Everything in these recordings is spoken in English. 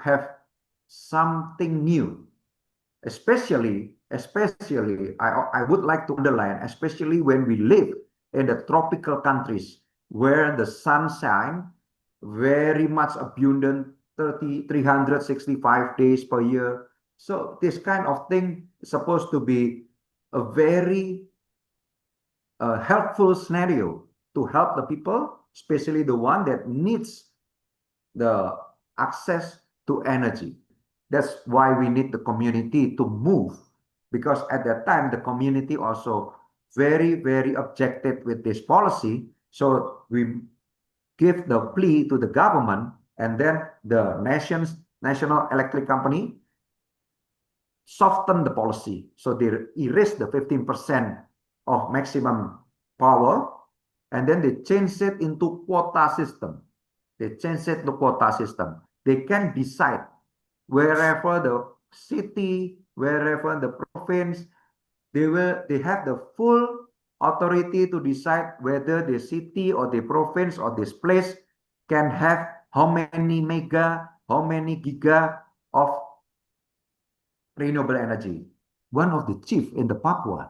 have something new, especially I would like to underline, especially when we live in the tropical countries where the sunshine very much abundant 365 days per year. So this kind of thing is supposed to be a very helpful scenario to help the people, especially the one that needs the access to energy. That's why we need the community to move, because at that time the community also very objected with this policy. So we give the plea to the government, and then the national electric company soften the policy. So they erase the 15% of maximum power, and then they change it into quota system. They change it to quota system. They can decide wherever the city, wherever the province, they have the full authority to decide whether the city or the province or this place can have how many mega, how many giga of renewable energy. One of the chief in the Papua,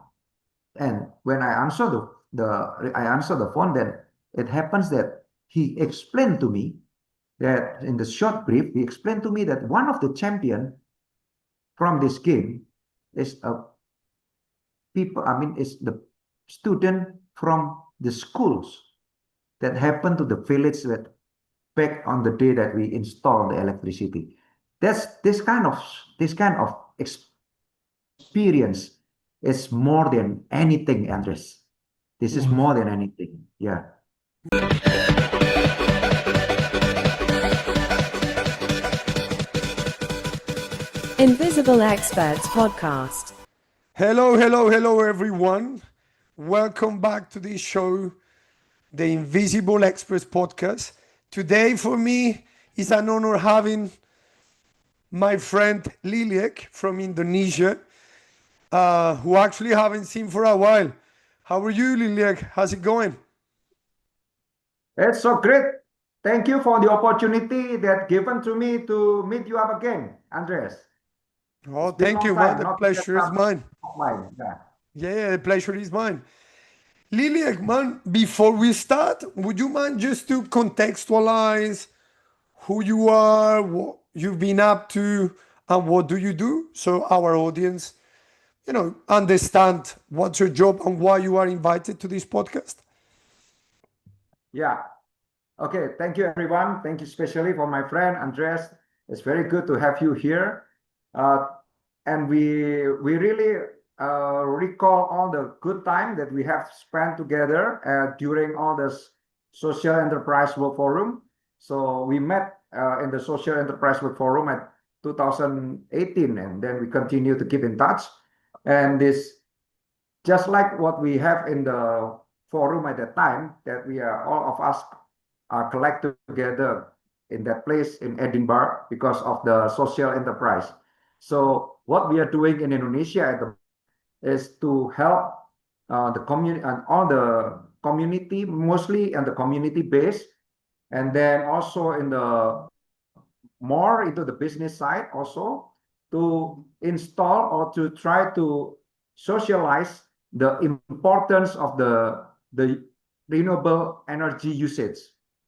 and when I answer the phone, then it happens that he explained to me that in the short brief, he explained to me that one of the champion from this game is is the student from the schools that happened to the village that back on the day that we installed the electricity. That's this kind of experience is more than anything, Andres. This is more than anything. Yeah. Invisible Experts Podcast. Hello, everyone. Welcome back to this show, the Invisible Experts Podcast. Today, for me, is an honor having my friend Liliek from Indonesia, who actually haven't seen for a while. How are you, Liliek? How's it going? It's so great. Thank you for the opportunity that given to me to meet you up again, Andres. Oh, thank you, man. The pleasure is mine. Yeah, the pleasure is mine. Liliek, man, before we start, would you mind just to contextualize who you are, what you've been up to, and what do you do, so our audience, understand what's your job and why you are invited to this podcast? Yeah. Okay. Thank you, everyone. Thank you especially for my friend Andres. It's very good to have you here. And we really recall all the good time that we have spent together during all this Social Enterprise World Forum. So we met in the Social Enterprise World Forum at 2018, and then we continue to keep in touch. And this, just like what we have in the forum at that time, that we are all of us are collected together in that place in Edinburgh because of the social enterprise. So what we are doing in Indonesia is to help the community and all the community, mostly on the community base, and then also in the more into the business side also, to install or to try to socialize the importance of the renewable energy usage.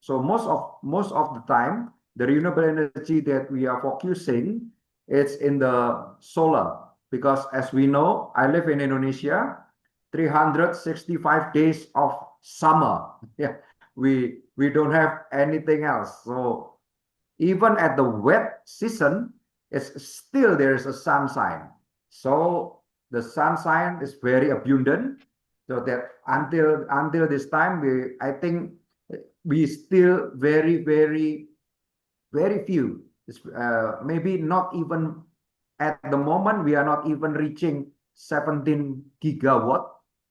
So most of the time, the renewable energy that we are focusing is in the solar, because as we know, I live in Indonesia, 365 days of summer. Yeah, we don't have anything else. So even at the wet season, it's still there is a sunshine. So the sunshine is very abundant. So that until this time, I think we still very few. Maybe not even at the moment, we are not even reaching 17 gigawatt.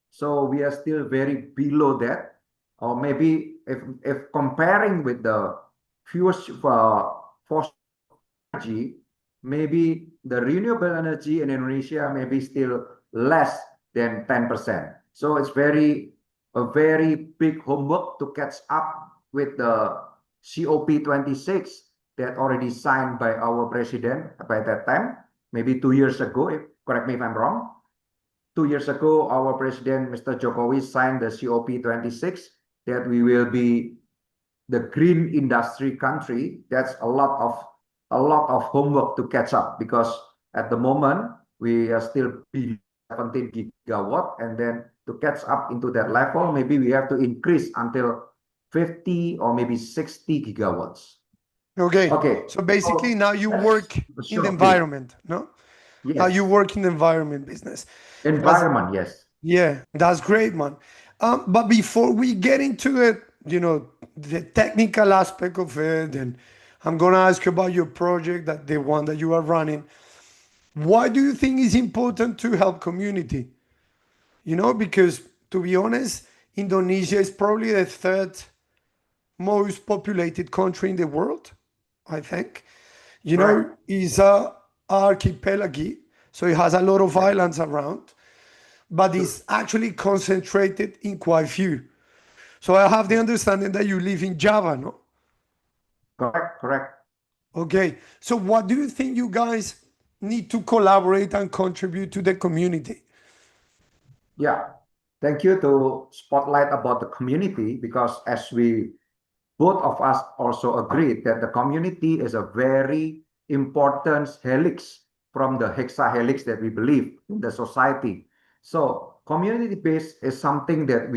So we are still very below that. Or maybe if comparing with the fossil energy, maybe the renewable energy in Indonesia may be still less than 10%. So it's a very big homework to catch up with the COP26 that already signed by our president by that time, maybe 2 years ago, correct me if I'm wrong. 2 years ago, our president, Mr. Jokowi, signed the COP26 that we will be the green industry country. That's a lot of homework to catch up, because at the moment we are still below 17 gigawatt, and then to catch up into that level, maybe we have to increase until 50 or maybe 60 gigawatts. Okay. Okay. So basically, now you that's work a in the short environment, no? Now you Yes. work in the environment business. Environment, yes. Yeah, that's great, man. But before we get into it, the technical aspect of it, and I'm gonna ask you about your project, that the one that you are running. Why do you think it's important to help community? Because to be honest, Indonesia is probably the third most populated country in the world, I think. Correct. It's a archipelago, so it has a lot of Yeah. islands around, but True. it's actually concentrated in quite few. So I have the Yeah. understanding that you live in Java, no? Correct. Correct. Okay. So what do you think you guys need to collaborate and contribute to the community? Yeah. Thank you to spotlight about the community, because as we both of us also agreed that the community is a very important helix from the hexahelix that we believe in the society. So community based is something that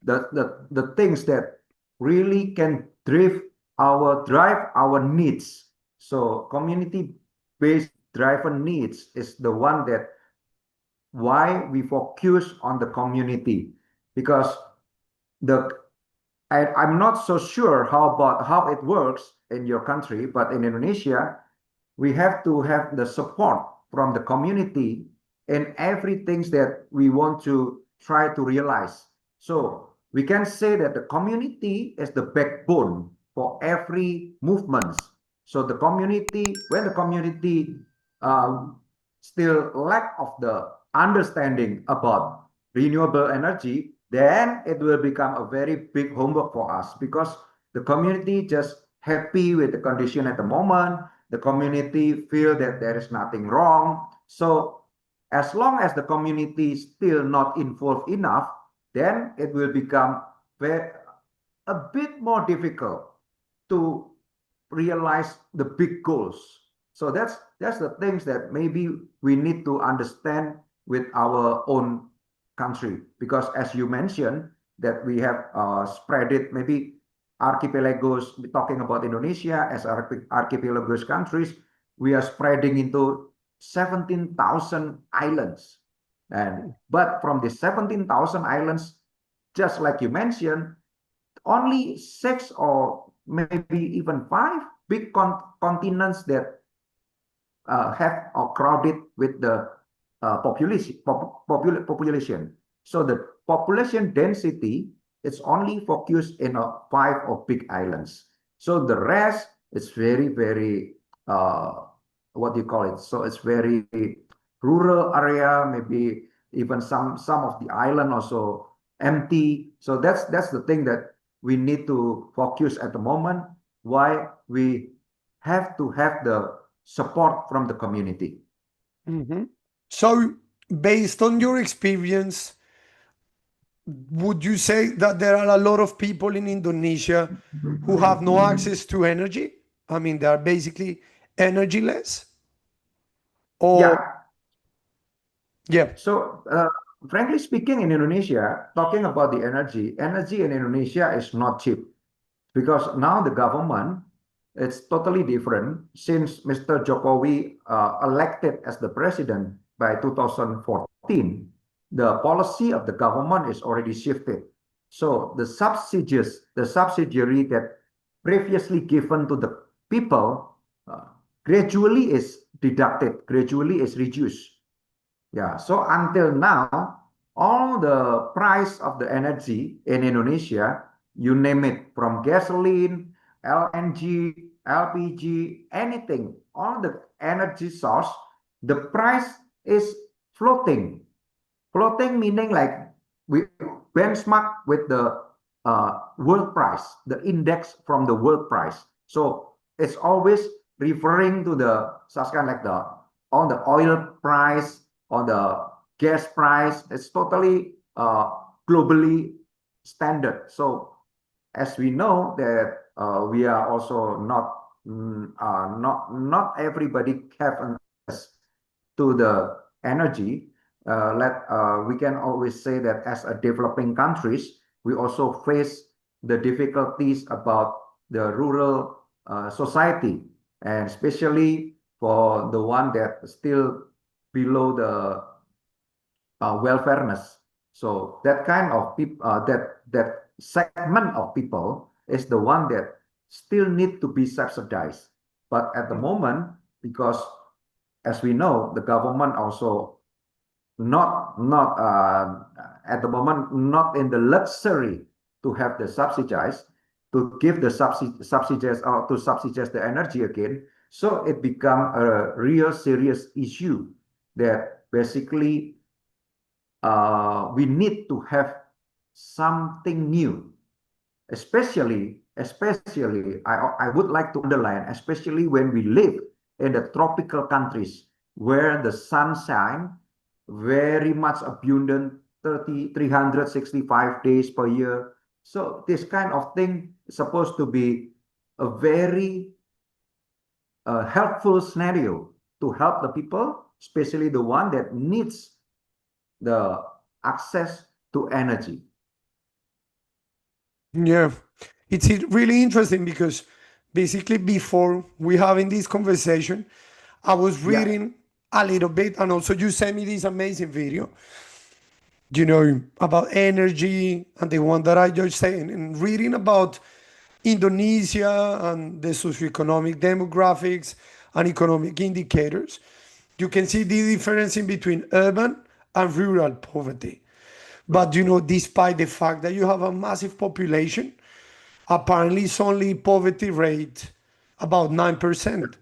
the things that really can drive our needs. So community based driven needs is the one that why we focus on the community, because the I'm not so sure how it works in your country, but in Indonesia, we have to have the support from the community in everything that we want to try to realize. So we can say that the community is the backbone for every movement. So the community, when the community uh, still lack of the understanding about renewable energy, then it will become a very big homework for us, because the community just happy with the condition at the moment. The community feel that there is nothing wrong. So as long as the community is still not involved enough, then it will become a bit more difficult to realize the big goals. So that's the things that maybe we need to understand with our own country, because as you mentioned that we have spread it, maybe archipelagos, talking about Indonesia as archipelagos countries, we are spreading into 17,000 islands. But from the 17,000 islands, just like you mentioned, only six or maybe even five big continents that have or crowded with the population. So the population density is only focused in five or big islands. So the rest is very what do you call it? So it's very rural area, maybe even some of the island also empty. So that's the thing that we need to focus at the moment. Why we have to have the support from the community. Mhm. So, based on your experience, would you say that there are a lot of people in Indonesia who have no access to energy? I mean, they are basically energyless? Or, Yeah. yeah. So, frankly speaking, in Indonesia, talking about the energy in Indonesia is not cheap, because now the government, it's totally different since Mr. Jokowi elected as the president by 2014. The policy of the government is already shifted. So the subsidiary that previously given to the people gradually is deducted, gradually is reduced. Yeah, so until now, all the price of the energy in Indonesia, you name it, from gasoline, LNG, LPG, anything, all the energy source, the price is floating. Floating meaning like we benchmark with the world price, the index from the world price. So it's always referring to the such kind like the on the oil price, on the gas price. It's totally globally standard. So as we know that we are also not everybody have access to the energy. We can always say that as a developing countries, we also face the difficulties about the rural society, and especially for the one that still below the welfareness. So that kind of people, that segment of people is the one that still need to be subsidized. But at the moment, because as we know, the government also not at the moment not in the luxury to have the subsidize to give the subsidies or to subsidize the energy again. So it become a real serious issue that basically we need to have something new, especially I would like to underline, especially when we live in the tropical countries where the sunshine very much abundant 365 days per year. So this kind of thing is supposed to be a very helpful scenario to help the people, especially the one that needs the access to energy. Yeah, it's really interesting because basically before we having this conversation, I was Yeah, reading a little bit, and also you sent me this amazing video, you know, about energy and the one that I just said, and reading about Indonesia and the socioeconomic demographics and economic indicators, you can see the difference in between urban and rural poverty. But you know, despite the fact that you have a massive population, apparently it's only poverty rate about 9%,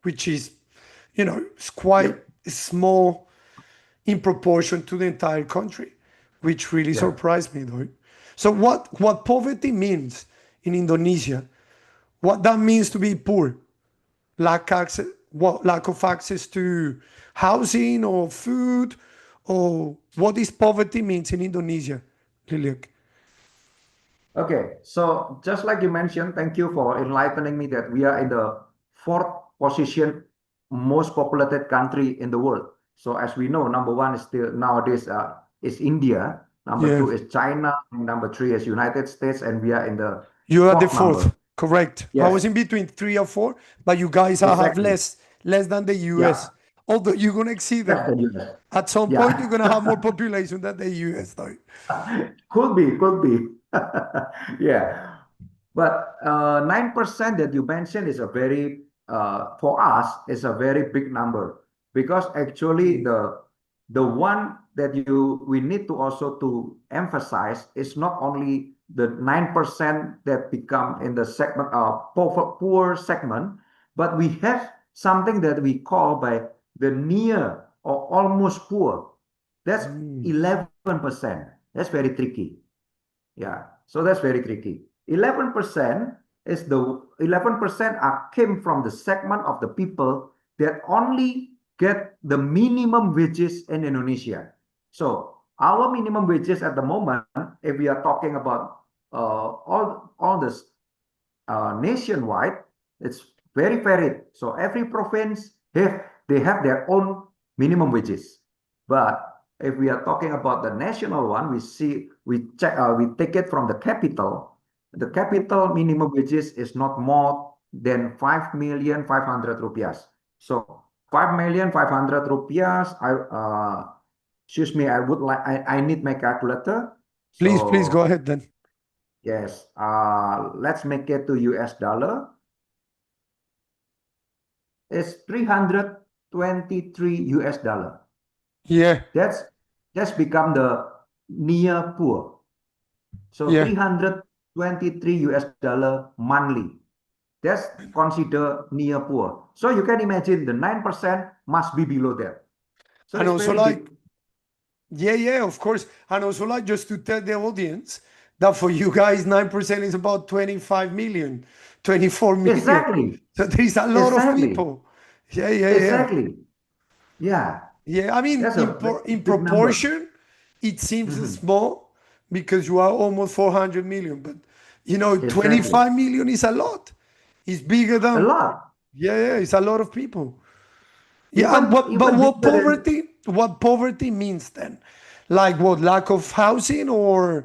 which is, you know, it's quite yep, small in proportion to the entire country, which really yeah. surprised me though. So what poverty means in Indonesia, what that means to be poor, lack of access to housing or food, or what is poverty means in Indonesia, Liliek? Okay, so just like you mentioned, thank you for enlightening me that we are in the fourth position most populated country in the world. So as we know, number one is still nowadays is India, number Yeah, two is China, and number three is United States, and we are in the you are the fourth number. fourth, correct. I Yes, was in between 3 or 4, but you guys have exactly. less than the US. Yeah, Although you're gonna exceed less them. than US. At some point, you're Yeah. gonna have more population than the US, though. Could be, could be. Yeah. But 9% that you mentioned is a very, for us, is a very big number because actually the one that we need to also to emphasize is not only the 9% that become in the segment of poor segment, but we have something that we call by the near or almost poor. That's Mm. 11%. That's very tricky. Yeah, so that's very tricky. 11% is the 11% are came from the segment of the people that only get the minimum wages in Indonesia. So our minimum wages at the moment, if we are talking about all this nationwide, it's very varied. So every province they have their own minimum wages. But if we are talking about the national one, we take it from the capital. The capital minimum wages is not more than 5,500,000 rupiah. So 5,500,000 rupiah. Excuse me, I need my calculator. Please go So ahead then. yes, let's make it to US dollar. It's 323 US dollar. Yeah, That's that's become the near poor. So yeah. 323 US dollar monthly. That's considered near poor. So you can imagine the 9% must be below that. So And it's also very like, big. yeah, of course. And also like just to tell the audience that for you guys 9% is about 25 million, 24 million. Exactly. So there's a lot of Exactly. people. Yeah, yeah, yeah. Exactly. Yeah. Yeah, I mean, That's a very in big number. proportion, it seems Mhm. small because you are almost 400 million. But, Exactly. 25 million is a lot. It's bigger A than, lot. yeah, yeah, it's a lot of people. Yeah, and Even but even bigger than what poverty means then? Like what, lack of housing or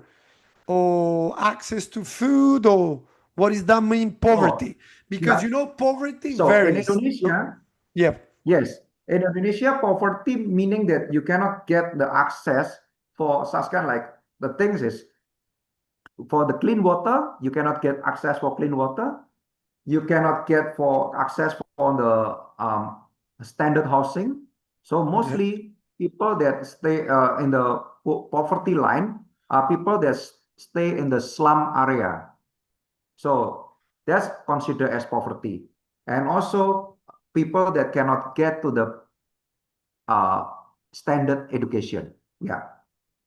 access to food, or what does that mean, oh, poverty? Because yeah. poverty So in varies. Indonesia, Yeah. yes, in Indonesia, poverty meaning that you cannot get the access for such kind like the things is for the clean water, you cannot get access for clean water. You cannot get for access for the standard housing. So Yeah. mostly people that stay in the poverty line are people that stay in the slum area. So that's considered as poverty. And also people that cannot get to the uh, standard education. Yeah.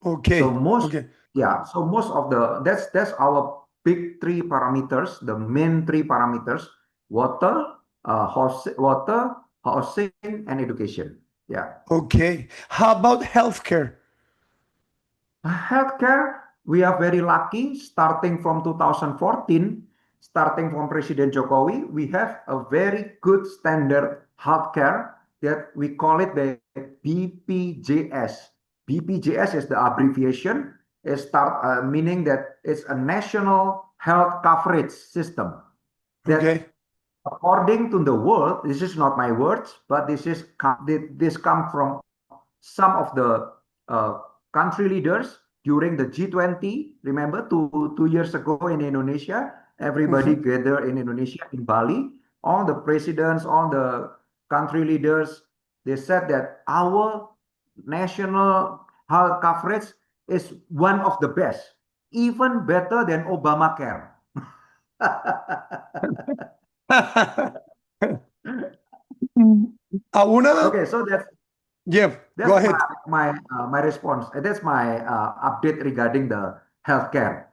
So Okay. most, Okay. yeah, so most of the that's our big three parameters, the main three parameters: water, water, housing, and education. Yeah. Okay. How about healthcare? Healthcare, we are very lucky. Starting from 2014, starting from President Jokowi, we have a very good standard healthcare that we call it the BPJS. BPJS is the abbreviation. It meaning that it's a national health coverage system that, Okay. according to the world, this is not my words, but this come from some of the country leaders during the G20. Remember, two years ago in Indonesia, everybody Mhm. gathered in Indonesia, in Bali. All the presidents, all the country leaders, they said that our national health coverage is one of the best, even better than Obamacare. I wanna, Okay, so yeah, go that's ahead. my response. That's my update regarding the healthcare.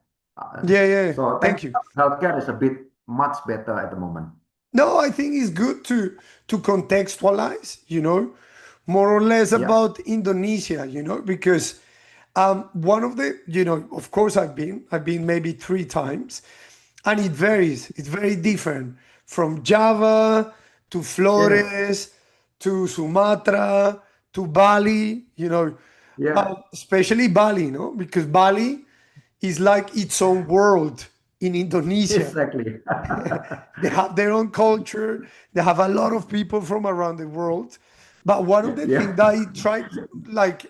Yeah, yeah. So thank Thank you. you. Healthcare is a bit much better at the moment. No, I think it's good to contextualize, more or less Yeah. about Indonesia, because one of the, of course I've been maybe 3 times, and it varies. It's very different from Java to Yes. Flores to Sumatra to Bali, Yeah. especially Bali, because Bali is like its own world in Indonesia. Exactly. They have their own culture. They have a lot of people from around the world. But one of the things Yeah. that it tried like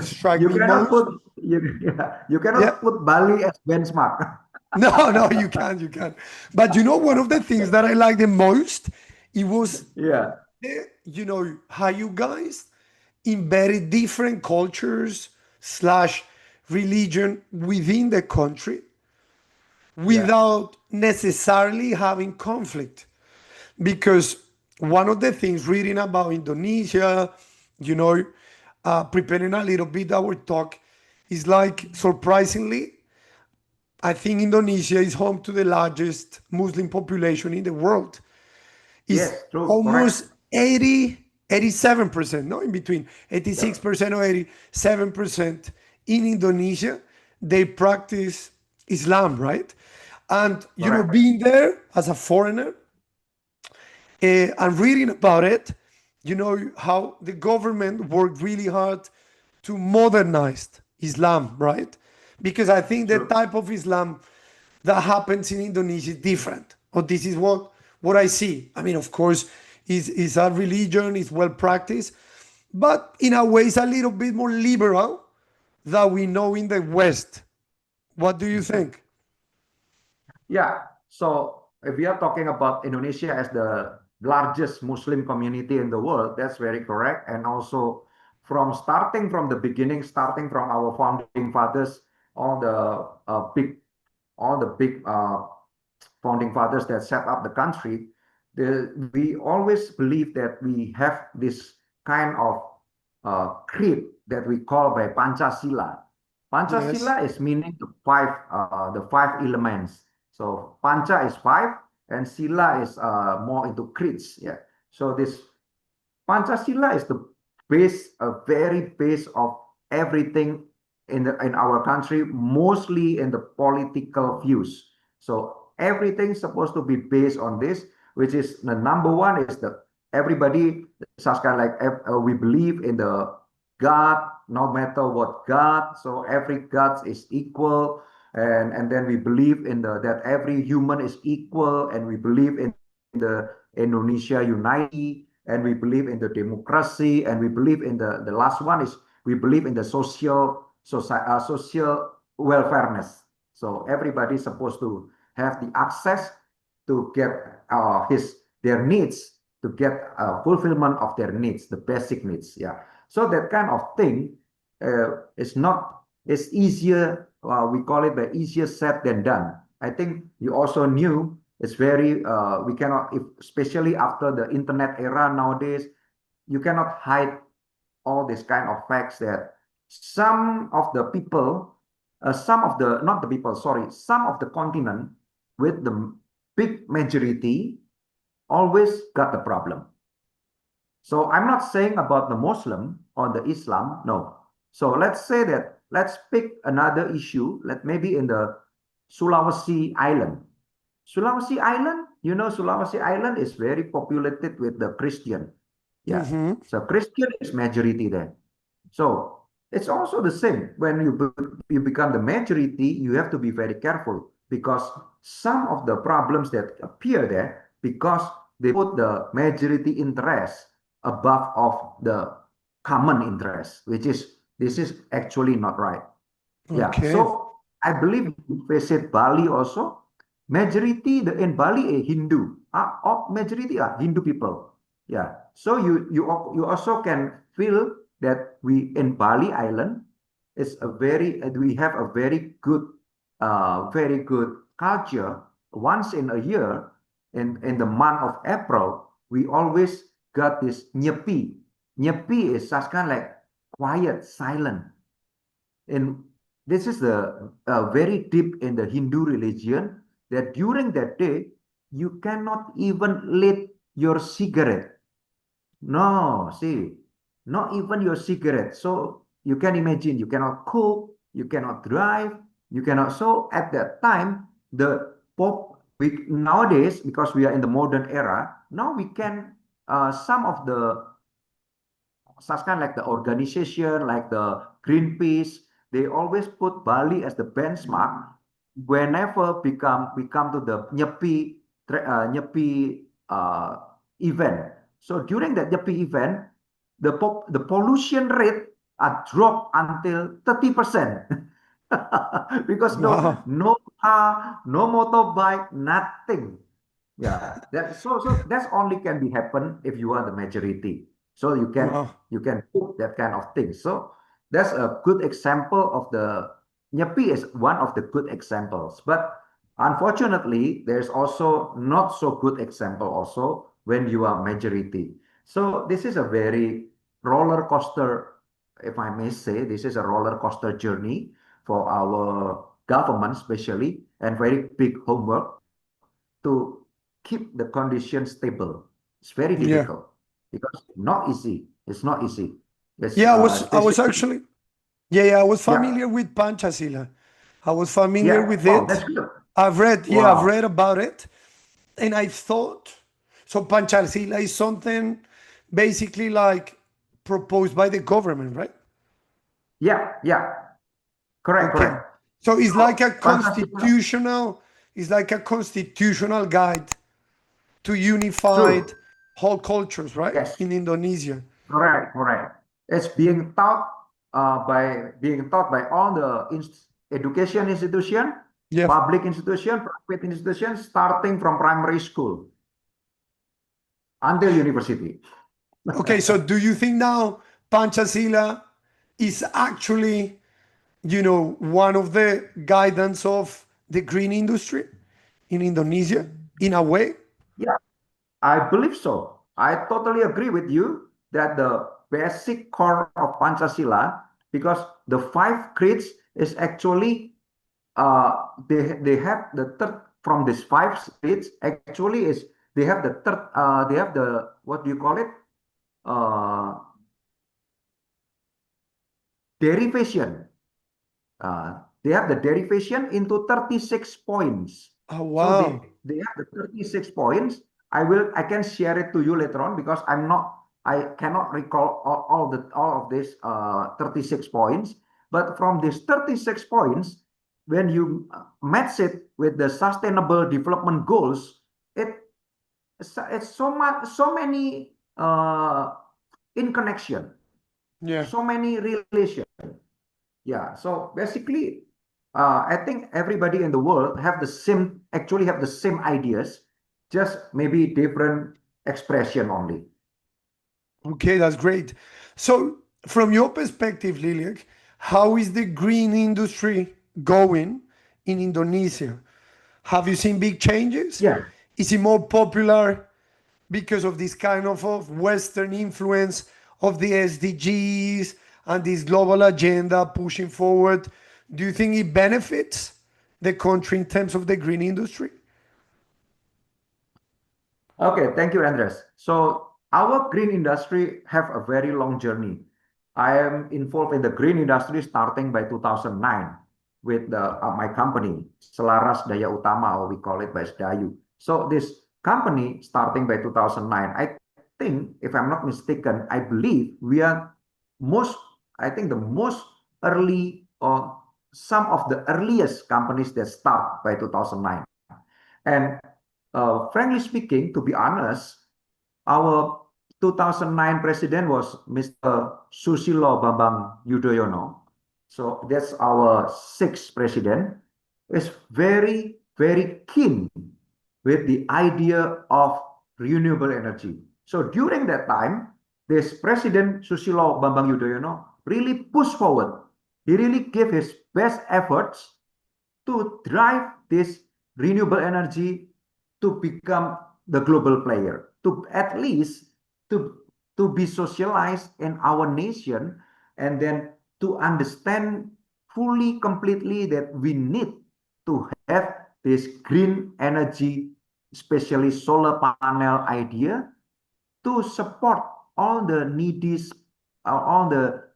strike You me cannot most, put you yeah. cannot put Bali as benchmark. No, no, you can't. But one of the things that I like the most, it was Yeah. how you guys embedded different cultures slash religion within the country Yeah. without necessarily having conflict. Because one of the things reading about Indonesia, you know, preparing a little bit our talk, is like surprisingly, I think Indonesia is home to the largest Muslim population in the world. It's Yes. True. Correct. almost 87%, no, in between Yeah. 86% or 87% in Indonesia, they practice Islam, right? And Correct. being there as a foreigner, and reading about it, how the government worked really hard to modernize Islam, right? Because I think the True. type of Islam that happens in Indonesia is different. Or this is what I see. I mean, of course, is a religion, is well practiced, but in a way, it's a little bit more liberal that we know in the West. What do you think? Yeah. So if we are talking about Indonesia as the largest Muslim community in the world, that's very correct. And also starting from the beginning, starting from our founding fathers, all the big founding fathers that set up the country, we always believe that we have this kind of creed that we call by Pancasila. Yes. Pancasila is meaning the five elements. So pancha is five, and sila is more into creeds. Yeah. So this Pancasila is the base, a very base of everything in our country, mostly in the political views. So everything's supposed to be based on this, which is the number one is the everybody such kind like we believe in the God, no matter what God. So every God is equal, and then we believe in the that every human is equal, and we believe in the Indonesia unity, and we believe in the democracy, and we believe in the last one is we believe in the social welfareness. So everybody's supposed to have the access to get his their needs, to get fulfillment of their needs, the basic needs. Yeah. So that kind of thing is not it's easier. We call it the easier said than done. I think you also knew it's very we cannot if, especially after the internet era nowadays, you cannot hide all this kind of facts that some of the people, some of the not the people, sorry, some of the continent with the big majority always got the problem. So I'm not saying about the Muslim or the Islam, no. So let's say that let's pick another issue, let maybe in the Sulawesi Island. Sulawesi Island, you know, Sulawesi Island is very populated with the Christian. Yeah. Mm-hmm. So Christian is majority there. So it's also the same. When you become the majority, you have to be very careful because some of the problems that appear there because they put the majority interest above of the common interest, which is this is actually not right. Yeah. Okay. So I believe you visit Bali also. Majority in Bali Hindu. Of majority are Hindu people. Yeah. So you also can feel that we in Bali Island is a we have a very good culture. Once in a year, in the month of April, we always got this nyepi. Nyepi is just kind of like quiet, silent. And this is the very deep in the Hindu religion that during that day you cannot even lit your cigarette. No, see, not even your cigarette. So you can imagine you cannot cook, you cannot drive, you cannot. So at that time, the Pope, nowadays, because we are in the modern era, now we can, some of the such kind like the organization, like the Greenpeace, they always put Bali as the benchmark whenever we come to the Nyepi event. So during that Nyepi event, the pollution rate are dropped until 30%. Because Wow. no car, no motorbike, nothing. Yeah, so that's only can be happen if you are the majority. So Wow. you can put that kind of thing. So that's a good example of the Nyepi is one of the good examples. But unfortunately, there's also not so good example also when you are majority. So this is a very roller coaster, if I may say, this is a roller coaster journey for our government, especially, and very big homework to keep the condition stable. It's very Yeah. difficult because not easy. It's not easy. It's Yeah, I was especially actually, yeah, I was yeah, familiar with Panchasila. I was familiar yeah. with Oh, that's it. good. I've Wow. read about it. And I thought, so Panchasila is something basically like proposed by the government, right? Yeah, yeah. Correct, Okay. correct. So So Pancasila, it's like a constitutional guide to unified true. whole cultures, right? Yes, In Indonesia. correct, correct. It's being taught by all the education institution, Yeah. public institution, private institution, starting from primary school until university. Okay, so do you think now Panchasila is actually, one of the guidance of the green industry in Indonesia in a way? Yeah, I believe so. I totally agree with you that the basic core of Pancasila, because the five creeds is actually they have the third from these five states actually is they have the third they have the what do you call it uh, derivation. They have the derivation into 36 points. Oh, So wow. they have the 36 points. I can share it to you later on because I cannot recall all of this 36 points. But from these 36 points, when you match it with the sustainable development goals, it's so many in connection, Yeah. so many relation. Yeah, so basically, I think everybody in the world actually have the same ideas, just maybe different expression only. Okay, that's great. So, from your perspective, Liliek, how is the green industry going in Indonesia? Have you seen big changes? Yeah, Is it more popular because of this kind of Western influence of the SDGs and this global agenda pushing forward? Do you think it benefits the country in terms of the green industry? okay, thank you, Andres. So our green industry have a very long journey. I am involved in the green industry starting by 2009 with my company, Selaras Daya Utama, or we call it by SDAYU. So this company starting by 2009, I think, if I'm not mistaken, I believe we are most, I think the most early or some of the earliest companies that start by 2009. And frankly speaking, to be honest, our 2009 president was Mr. Susilo Bambang Yudhoyono. So that's our sixth president. Is very, very keen with the idea of renewable energy. So during that time, this President Susilo Bambang Yudhoyono really pushed forward. He really gave his best efforts to drive this renewable energy to become the global player, to at least to, to be socialized in our nation, and then to understand fully, completely that we need to have this green energy, especially solar panel idea, to support all the needy, all the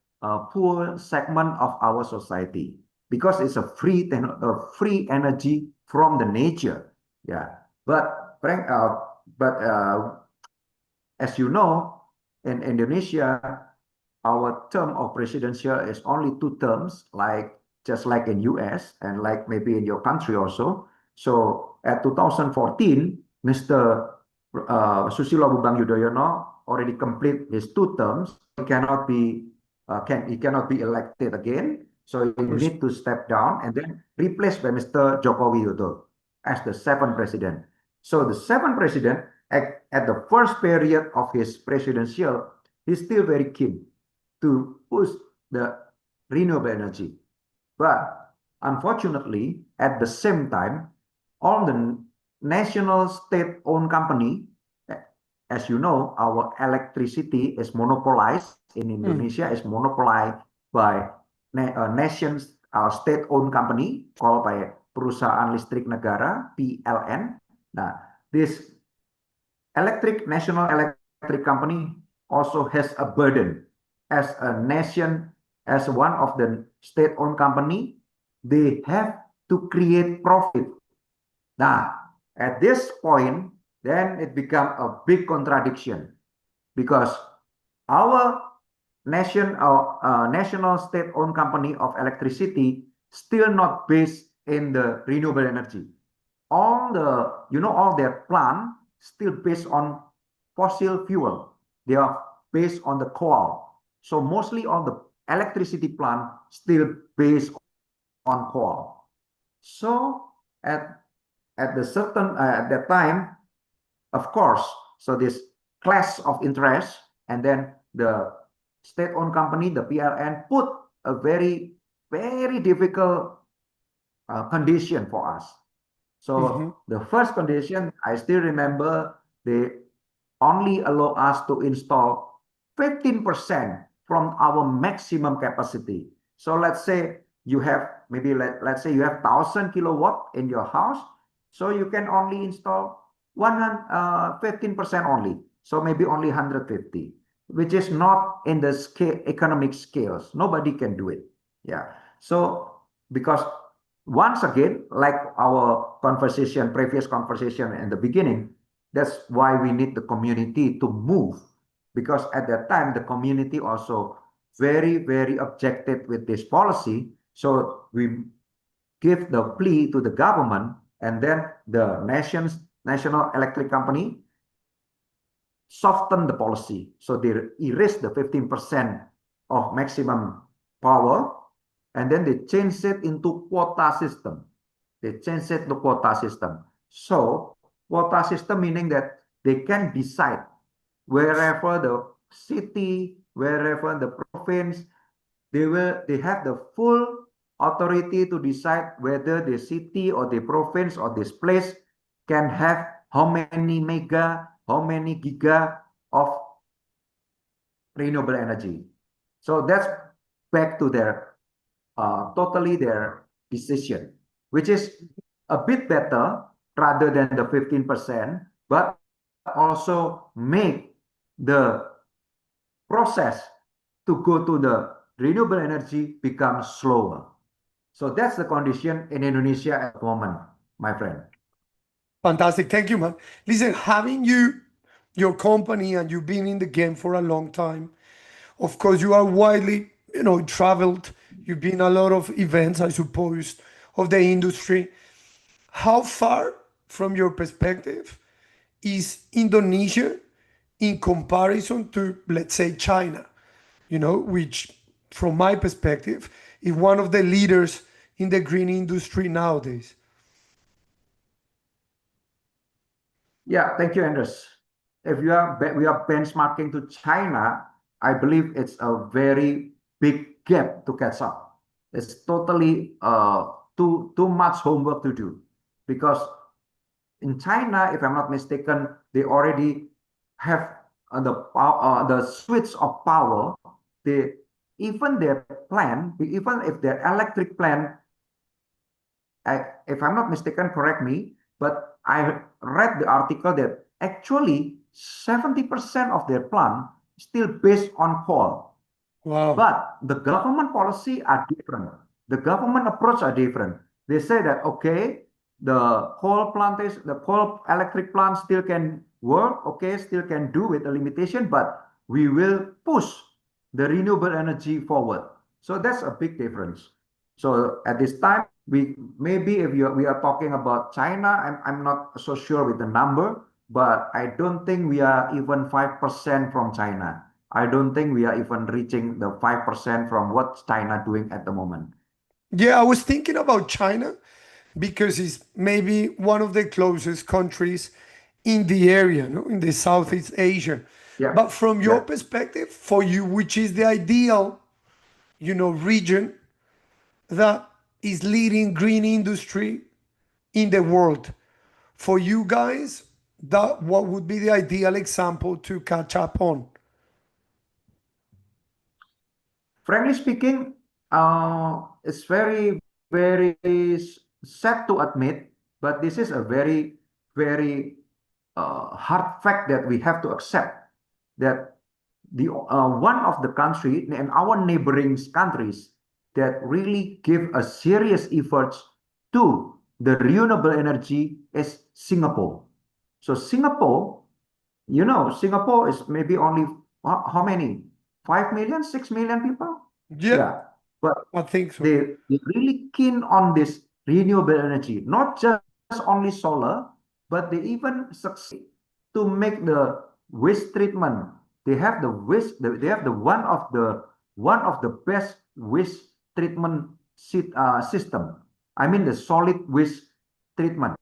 poor segment of our society because it's a free energy from the nature. Yeah, but Frank, as you know, in Indonesia, our term of presidential is only 2 terms, like just like in US and like maybe in your country also. So at 2014, Mr. Susilo Bambang Yudhoyono already complete his 2 terms. He cannot be elected again. So he Course. need to step down and then replaced by Mr. Joko Widodo as the seventh president. So the seventh president at the first period of his presidential, he's still very keen to push the renewable energy. But unfortunately, at the same time, all the national state-owned company, as you know, our electricity is monopolized in Indonesia, is monopolized by nations, state-owned company called by Perusahaan Listrik Negara, PLN. Nah, this national electric company also has a burden as a nation, as one of the state-owned company. They have to create profit. Now, at this point, then it becomes a big contradiction because our national state-owned company of electricity still not based in the renewable energy. All their plant still based on fossil fuel. They are based on the coal. So mostly all the electricity plant still based on coal. So at at that time, of course, so this clash of interest, and then the state-owned company, the PLN, put a very, very difficult condition for us. So the first condition, I still remember, they only allow us to install 15% from our maximum capacity. So let's say you have maybe let's say you have 1,000 kilowatt in your house, so you can only install 15% only. So maybe only 150, which is not in the economic scales. Nobody can do it. Yeah. So because once again, like our previous conversation in the beginning, that's why we need the community to move, because at that time the community also very objected with this policy. So we give the plea to the government, and then the national electric company soften the policy. So they erase the 15% of maximum power, and then they change it into quota system. They change it to quota system. So quota system meaning that they can decide wherever the city, wherever the province, they have the full authority to decide whether the city or the province or this place can have how many mega, how many giga of renewable energy. So that's back to their totally their decision, which is a bit better rather than the 15%, but also make the process to go to the renewable energy become slower. So that's the condition in Indonesia at the moment, my friend. Fantastic. Thank you, man. Listen, having your company and you've been in the game for a long time, of course, you are widely, traveled. You've been a lot of events, I suppose, of the industry. How far, from your perspective, is Indonesia in comparison to, let's say, China? Which, from my perspective, is one of the leaders in the green industry nowadays. Yeah, thank you, Anders. If we are benchmarking to China, I believe it's a very big gap to catch up. It's totally too much homework to do, because in China, if I'm not mistaken, they already have the switch of power. They even their plan, even if their electric plan, if I'm not mistaken, correct me, but I read the article that actually 70% of their plan is still based on coal. Wow. But the government policy are different. The government approach are different. They say that, okay, the coal electric plant still can work, okay, still can do with a limitation, but we will push the renewable energy forward. So that's a big difference. So at this time, maybe if we are talking about China, I'm not so sure with the number, but I don't think we are even 5% from China. I don't think we are even reaching the 5% from what China doing at the moment. Yeah, I was thinking about China because it's maybe one of the closest countries in the area, no? In the Southeast Asia. Yeah. But from your Yeah. perspective, for you, which is the ideal, region that is leading green industry in the world, for you guys, that what would be the ideal example to catch up on? Frankly speaking, it's very sad to admit, but this is a very hard fact that we have to accept, that the one of the country and our neighboring countries that really give a serious efforts to the renewable energy is Singapore. So Singapore, Singapore is maybe only how many? 5 million, 6 million people? Yeah, Yeah. But I think so. they're really keen on this renewable energy, not just only solar, but they even succeed to make the waste treatment. They have the waste, they have the one of the best waste treatment system. I mean the solid waste treatment,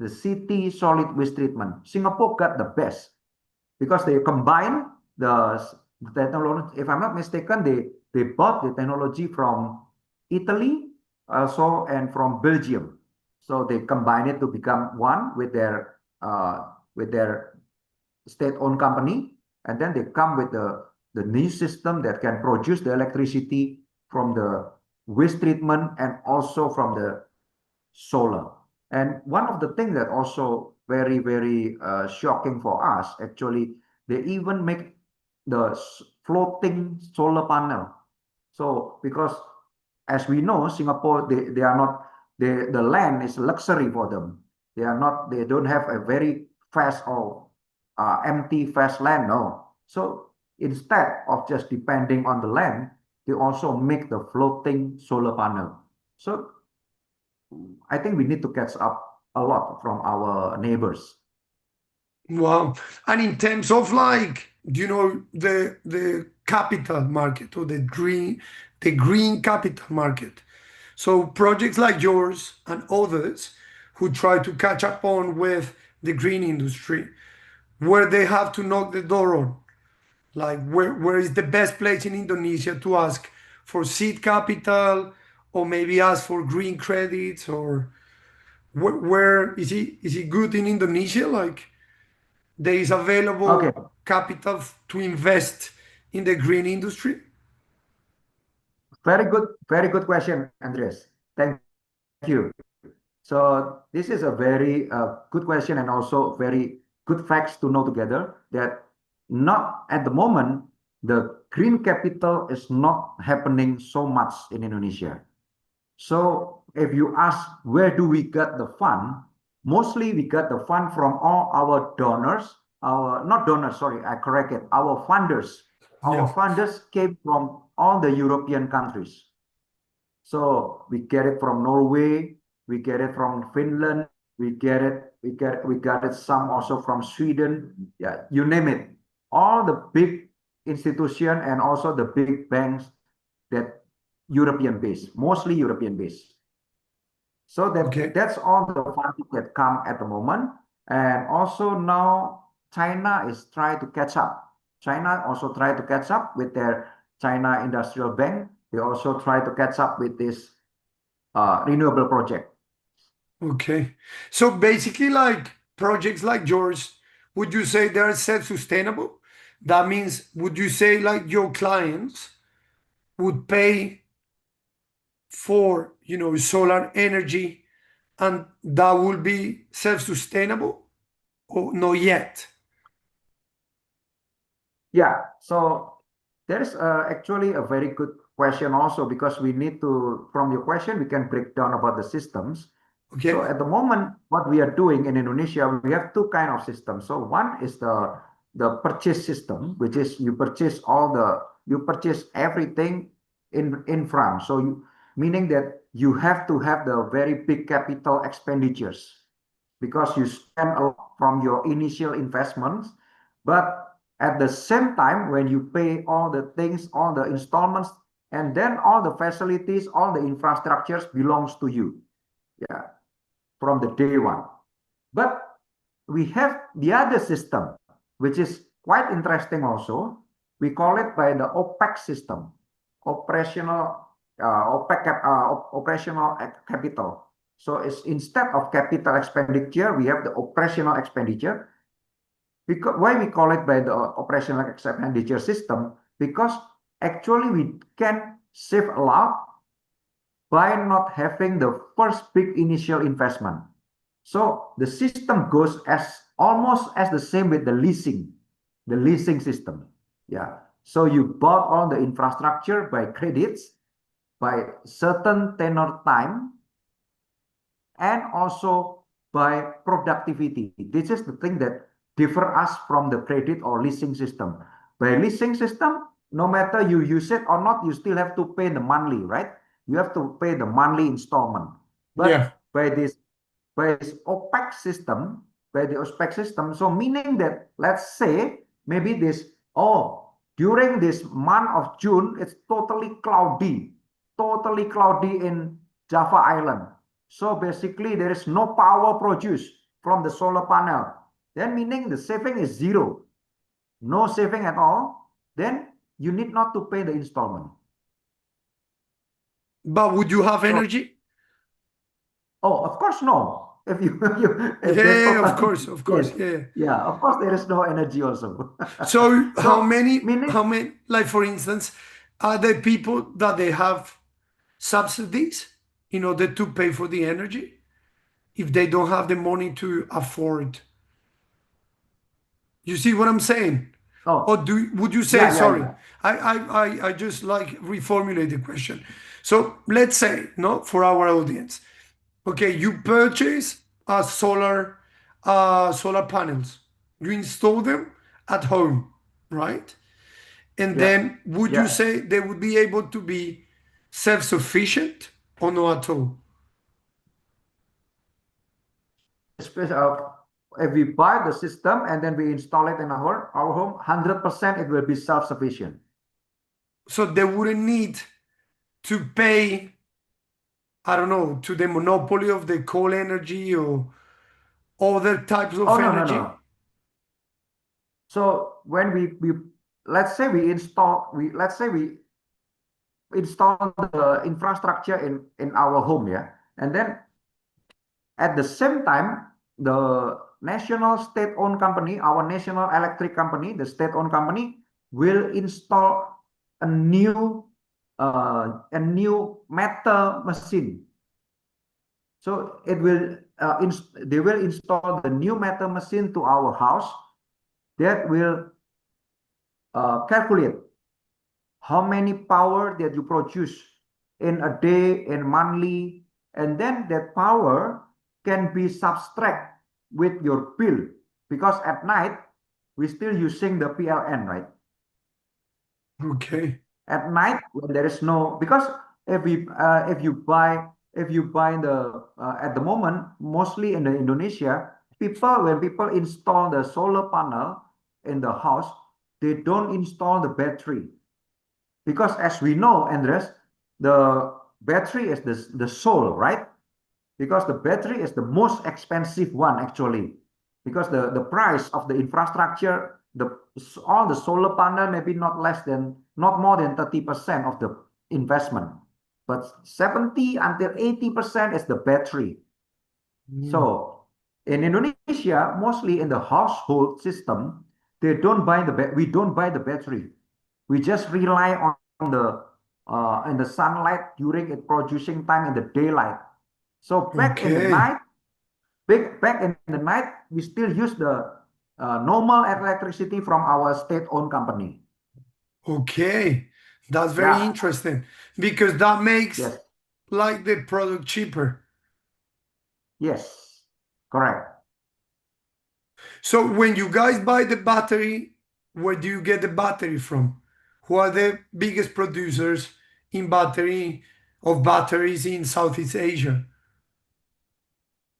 the city solid waste treatment. Singapore got the best because they combine the technology. If I'm not mistaken, they bought the technology from Italy also and from Belgium. So they combine it to become one with their state-owned company, and then they come with the new system that can produce the electricity from the waste treatment, and also from the solar. And one of the things that also very, very shocking for us, actually, they even make the floating solar panel. So because as we know, Singapore, they are not, the land is luxury for them. They don't have a very fast or empty fast land, no. So instead of just depending on the land, they also make the floating solar panel. So I think we need to catch up a lot from our neighbors. Wow. And in terms of like, the capital market or the green capital market. So projects like yours and others who try to catch up on with the green industry, where they have to knock the door on, like where is the best place in Indonesia to ask for seed capital, or maybe ask for green credits, or where is it good in Indonesia? Like there is Okay, available capital to invest in the green industry? very good question, Andres. Thank you. So this is a very good question and also very good facts to know together that not at the moment, the green capital is not happening so much in Indonesia. So if you ask where do we get the fund, mostly we get the fund from all our donors, our not donors, sorry, I correct it, our funders. Our Yeah. funders came from all the European countries. So we get it from Norway, we get it from Finland, we got it some also from Sweden. Yeah, you name it. All the big institution and also the big banks that European based, mostly European based. So Okay. that's all the funding that come at the moment. And also now China is trying to catch up. China also try to catch up with their China Industrial Bank. They also try to catch up with this renewable project. Okay. So basically, like projects like yours, would you say they're self-sustainable? That means, would you say like your clients would pay for, solar energy, and that will be self-sustainable, or not yet? Yeah, so there's actually a very good question also because we need to, from your question, we can break down about the systems. So Okay. at the moment, what we are doing in Indonesia, we have two kind of systems. So one is the purchase system, which is you purchase everything in France. So meaning that you have to have the very big capital expenditures because you spend a lot from your initial investments, but at the same time, when you pay all the things, all the installments, and then all the facilities, all the infrastructures belongs to you. Yeah, from the day one. But we have the other system, which is quite interesting also. We call it by the OPEC system, operational operational capital. So it's instead of capital expenditure, we have the operational expenditure. Because why we call it by the operational expenditure system? Because actually we can save a lot by not having the first big initial investment. So the system goes as almost as the same with the leasing system. Yeah. So you bought all the infrastructure by credits, by certain tenor time, and also by productivity. This is the thing that differ us from the credit or leasing system. By leasing system, no matter you use it or not, you still have to pay the monthly, right? You have to pay the monthly installment. Yeah. But by this OPEC system, so meaning that let's say maybe during this month of June, it's totally cloudy in Java Island. So basically, there is no power produced from the solar panel. Then meaning the saving is zero, no saving at all. Then you need not to pay the installment. But would you have So, energy? oh, of course, no. If if there's Yeah, of total course, of course. yes, Yeah. yeah, of course there is no energy also. So how So many, meaning like for instance, are there people that they have subsidies in order to pay for the energy if they don't have the money to afford. You see what I'm saying? Or Oh, would you say, yeah, yeah, sorry, yeah. I just like reformulate the question. So let's say, no, for our audience, okay, you purchase a solar panels. You install them at home, right? And Yeah, then would you yeah. say they would be able to be self-sufficient or not at all? Especially if we buy the system and then we install it in our home, 100% it will be self-sufficient. So they wouldn't need to pay, I don't know, to the monopoly of the coal energy or other types Oh, of no, no, energy. no. So when we let's say we install the infrastructure in our home, yeah, and then at the same time, the national state-owned company, our national electric company, the state-owned company, will install a new meter machine. So they will install the new meter machine to our house that will calculate how many power that you produce in a day, in monthly, and then that power can be subtract with your bill because at night we're still using the PLN, right? Okay. At night when there is no because if you buy the at the moment mostly in the Indonesia when people install the solar panel in the house they don't install the battery because as we know, Andres, the battery is the soul, right? Because the battery is the most expensive one actually. Because the price of the infrastructure, all the solar panel maybe not more than 30% of the investment. But 70 until 80% is the battery. Mm. So in Indonesia, mostly in the household system, we don't buy the battery. We just rely on the sunlight during it producing time in the daylight. So Okay. back in the night, we still use the normal electricity from our state-owned company. Okay. That's very Yeah, interesting because that makes yes, like the product cheaper. yes, correct. So when you guys buy the battery, where do you get the battery from? Who are the biggest producers in batteries in Southeast Asia?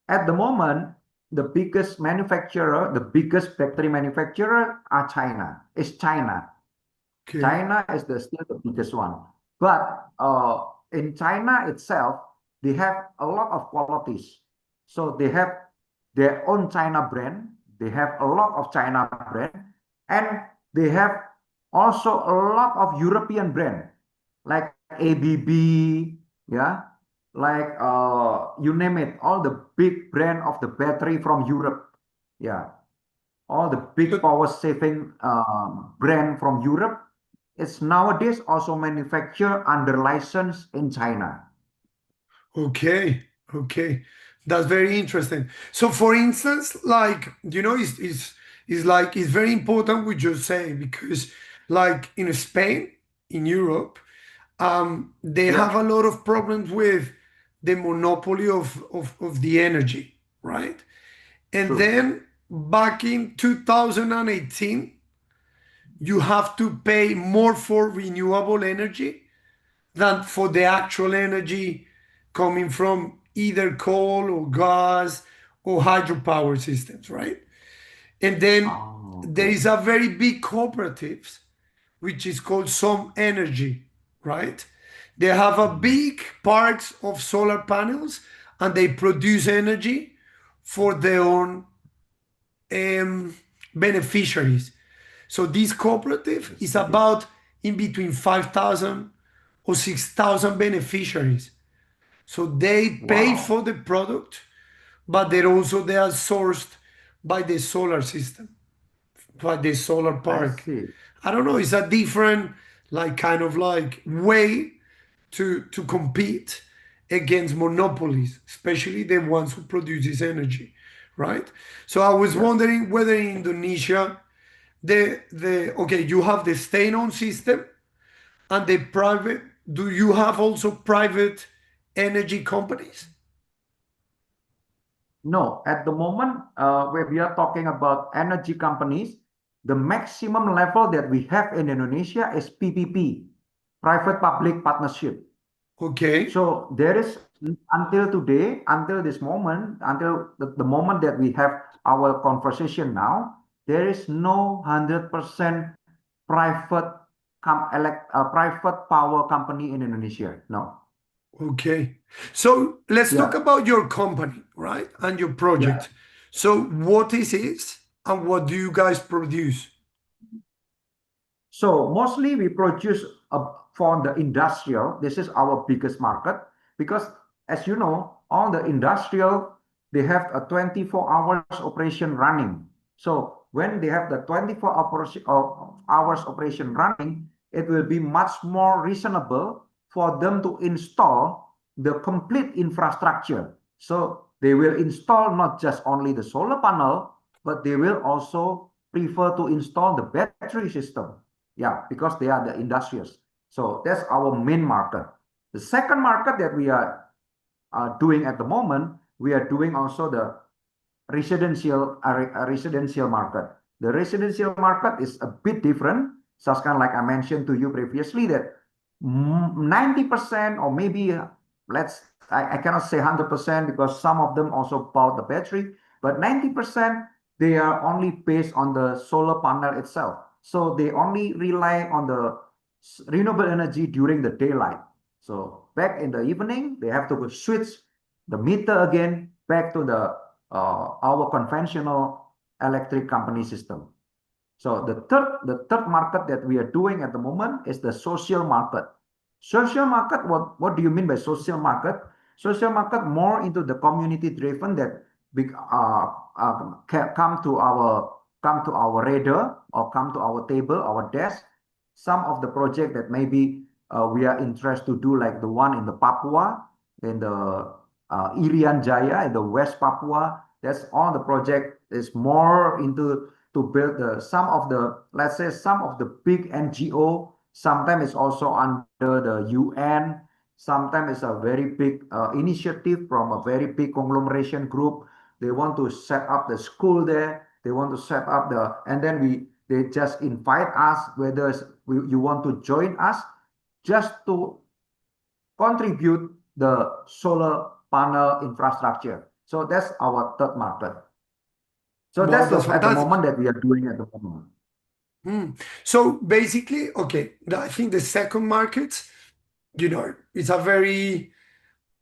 At the moment, the biggest battery manufacturer are China. Is China. Okay. China is still the biggest one. But in China itself, they have a lot of qualities. So they have their own China brand. They have a lot of China brand, and they have also a lot of European brand like ABB, yeah, like you name it, all the big brand of the battery from Europe, yeah, all the big So power saving brand from Europe. It's nowadays also manufactured under license in China. okay, okay. That's very interesting. So for instance, like, it's like it's very important what you say because like in Spain, in Europe, they Yeah, have a lot of problems with the monopoly of the energy, right? And true. then back in 2018, you have to pay more for renewable energy than for the actual energy coming from either coal or gas or hydropower systems, right? And then Oh, there okay. is a very big cooperative which is called Some Energy, right? They have a Mhm. big parks of solar panels and they produce energy for their own beneficiaries. So this cooperative I is see. about in between 5,000 or 6,000 beneficiaries. So they pay Wow, for the product, but they are sourced by the solar system, by the solar I park. see. I don't know, it's a different like kind of like way to compete against monopolies, especially the ones who produces energy, right? So I was wondering whether in Indonesia, okay, you have the state-owned system and the private. Do you have also private energy companies? No, at the moment, where we are talking about energy companies, the maximum level that we have in Indonesia is PPP, private public partnership. Okay. So there is until today, until this moment, until the moment that we have our conversation now, there is no 100% private private power company in Indonesia. No. Okay. So let's talk Yeah. about your company, right? And your Yeah. project. So what is it and what do you guys produce? So mostly we produce for the industrial. This is our biggest market because, as you know, all the industrial, they have a 24 hours operation running. So when they have the 24 hours operation running, it will be much more reasonable for them to install the complete infrastructure. So they will install not just only the solar panel, but they will also prefer to install the battery system. Yeah, because they are the industrials. So that's our main market. The second market that we are doing at the moment, we are doing also the residential market. The residential market is a bit different. Such kind like I mentioned to you previously that 90% or maybe I cannot say 100% because some of them also bought the battery, but 90% they are only based on the solar panel itself. So they only rely on the renewable energy during the daylight. So back in the evening, they have to switch the meter again back to our conventional electric company system. So the third market that we are doing at the moment is the social market. Social market, what do you mean by social market? Social market more into the community driven that come to our radar or come to our table, our desk. Some of the project that maybe we are interested to do, like the one in the Papua, in the Irian Jaya, in the West Papua. That's all the project is more into to build some of the, let's say, some of the big NGO. Sometimes it's also under the UN. Sometimes it's a very big initiative from a very big conglomeration group. They want to set up the school there. They want to set up and then they just invite us whether you want to join us just to contribute the solar panel infrastructure. So that's our third market. So Wow, that's that's at the fantastic. moment that we are doing at the moment. So basically, okay, I think the second market, it's a very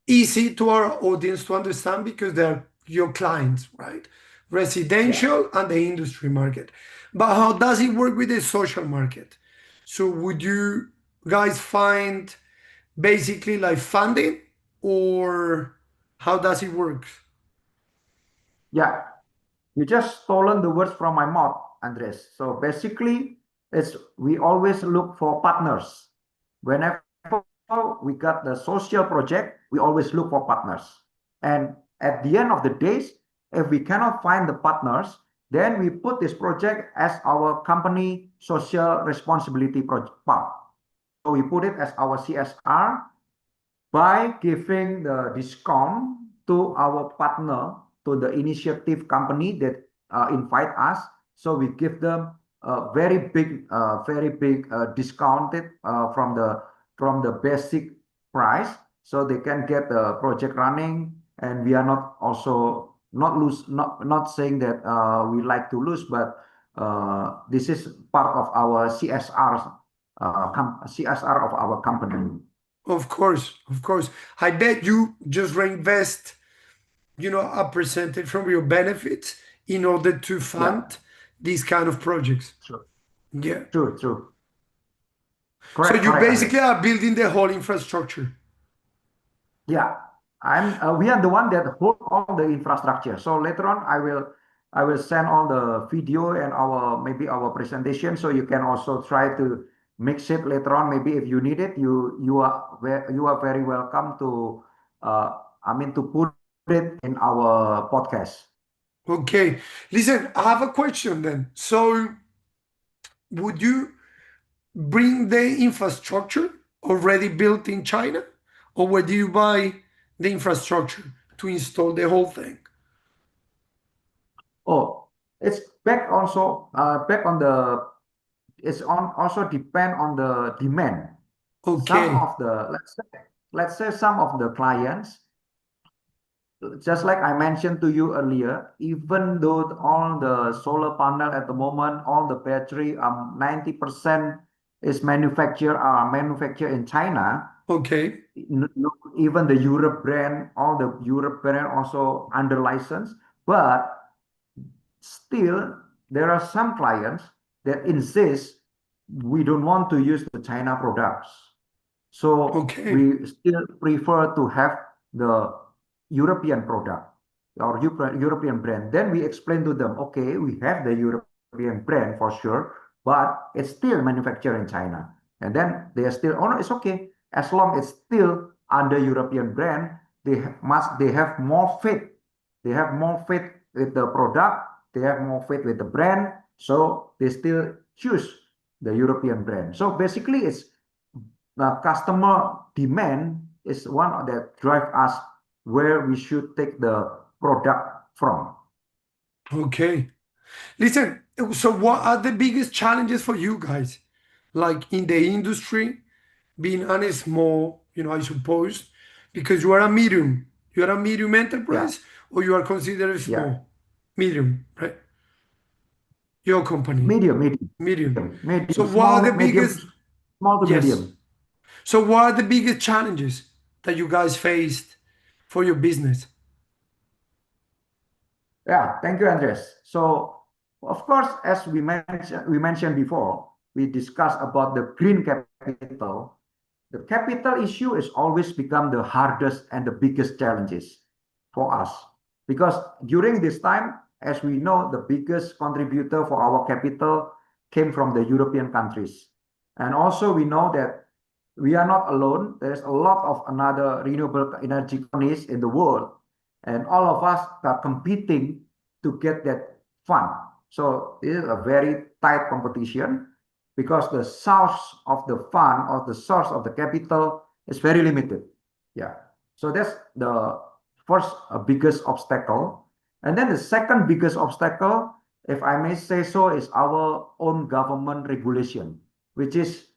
easy to our audience to understand because they're your clients, right? Yeah. Residential and the industry market. But how does it work with the social market? So would you guys find basically like funding or how does it work? Yeah. You just stolen the words from my mouth, Andres. So basically, we always look for partners. Whenever we got the social project, we always look for partners. And at the end of the days, if we cannot find the partners, then we put this project as our company social responsibility project part. So we put it as our CSR by giving the discount to our partner, to the initiative company that invite us. So we give them a very big discounted from the basic price, so they can get the project running. And we are not also not saying that we like to lose, but this is part of our CSR of our company. Of course, of course. I bet you just reinvest, a percentage from your benefits in order to Yeah, fund these kind of projects. true, Yeah. true. So Correct, you correct, basically Andres. are building the whole infrastructure. Yeah, we are the one that hold all the infrastructure. So later on, I will send all the video and maybe our presentation, so you can also try to mix it later on. Maybe if you need it, you are very welcome to to put it in our podcast. Okay. Listen, I have a question then. So, would you bring the infrastructure already built in China, or where do you buy the infrastructure to install the whole thing? Oh, it's back also back on the it's on also depend on the demand. Some Okay. of the let's say some of the clients, just like I mentioned to you earlier, even though all the solar panel at the moment, all the battery, 90% is manufactured in China. Okay. Even the Europe brand, all the Europe brand also under license, but still there are some clients that insist we don't want to use the China products. So Okay. we still prefer to have the European product or European brand. Then we explain to them, okay, we have the European brand for sure, but it's still manufactured in China. And then they are still, oh no, it's okay. As long it's still under European brand, they have more faith. They have more faith with the product. They have more faith with the brand. So they still choose the European brand. So basically, it's the customer demand is one that drive us where we should take the product from. Okay. Listen, so what are the biggest challenges for you guys? Like in the industry, being a small, I suppose, because you are a medium Yeah, enterprise, or you are considered yeah. small, medium, right? Your company, Medium, medium, medium. So medium, what are the small, medium, biggest, small to yes. medium. So what are the biggest challenges that you guys faced for your business? Yeah, thank you, Andres. So, of course, as we mentioned before, we discussed about the green capital. The capital issue is always become the hardest and the biggest challenges for us because during this time, as we know, the biggest contributor for our capital came from the European countries, and also we know that we are not alone. There's a lot of another renewable energy companies in the world, and all of us are competing to get that fund. So it is a very tight competition because the source of the fund or the source of the capital is very limited. Yeah. So that's the first biggest obstacle. And then the second biggest obstacle, if I may say so, is our own government regulation, which is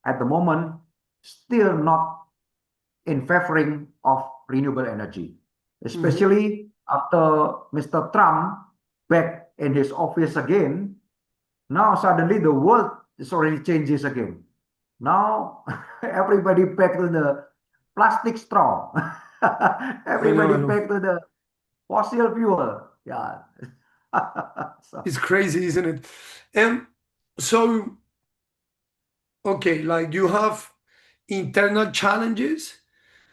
at the moment still not in favoring of renewable energy, Mhm. especially after Mr. Trump back in his office again. Now suddenly the world is already changes again. Now everybody back to the plastic straw. I know, Everybody I know. back to the fossil fuel. Yeah. So, It's crazy, isn't it? And so, okay, like you have internal challenges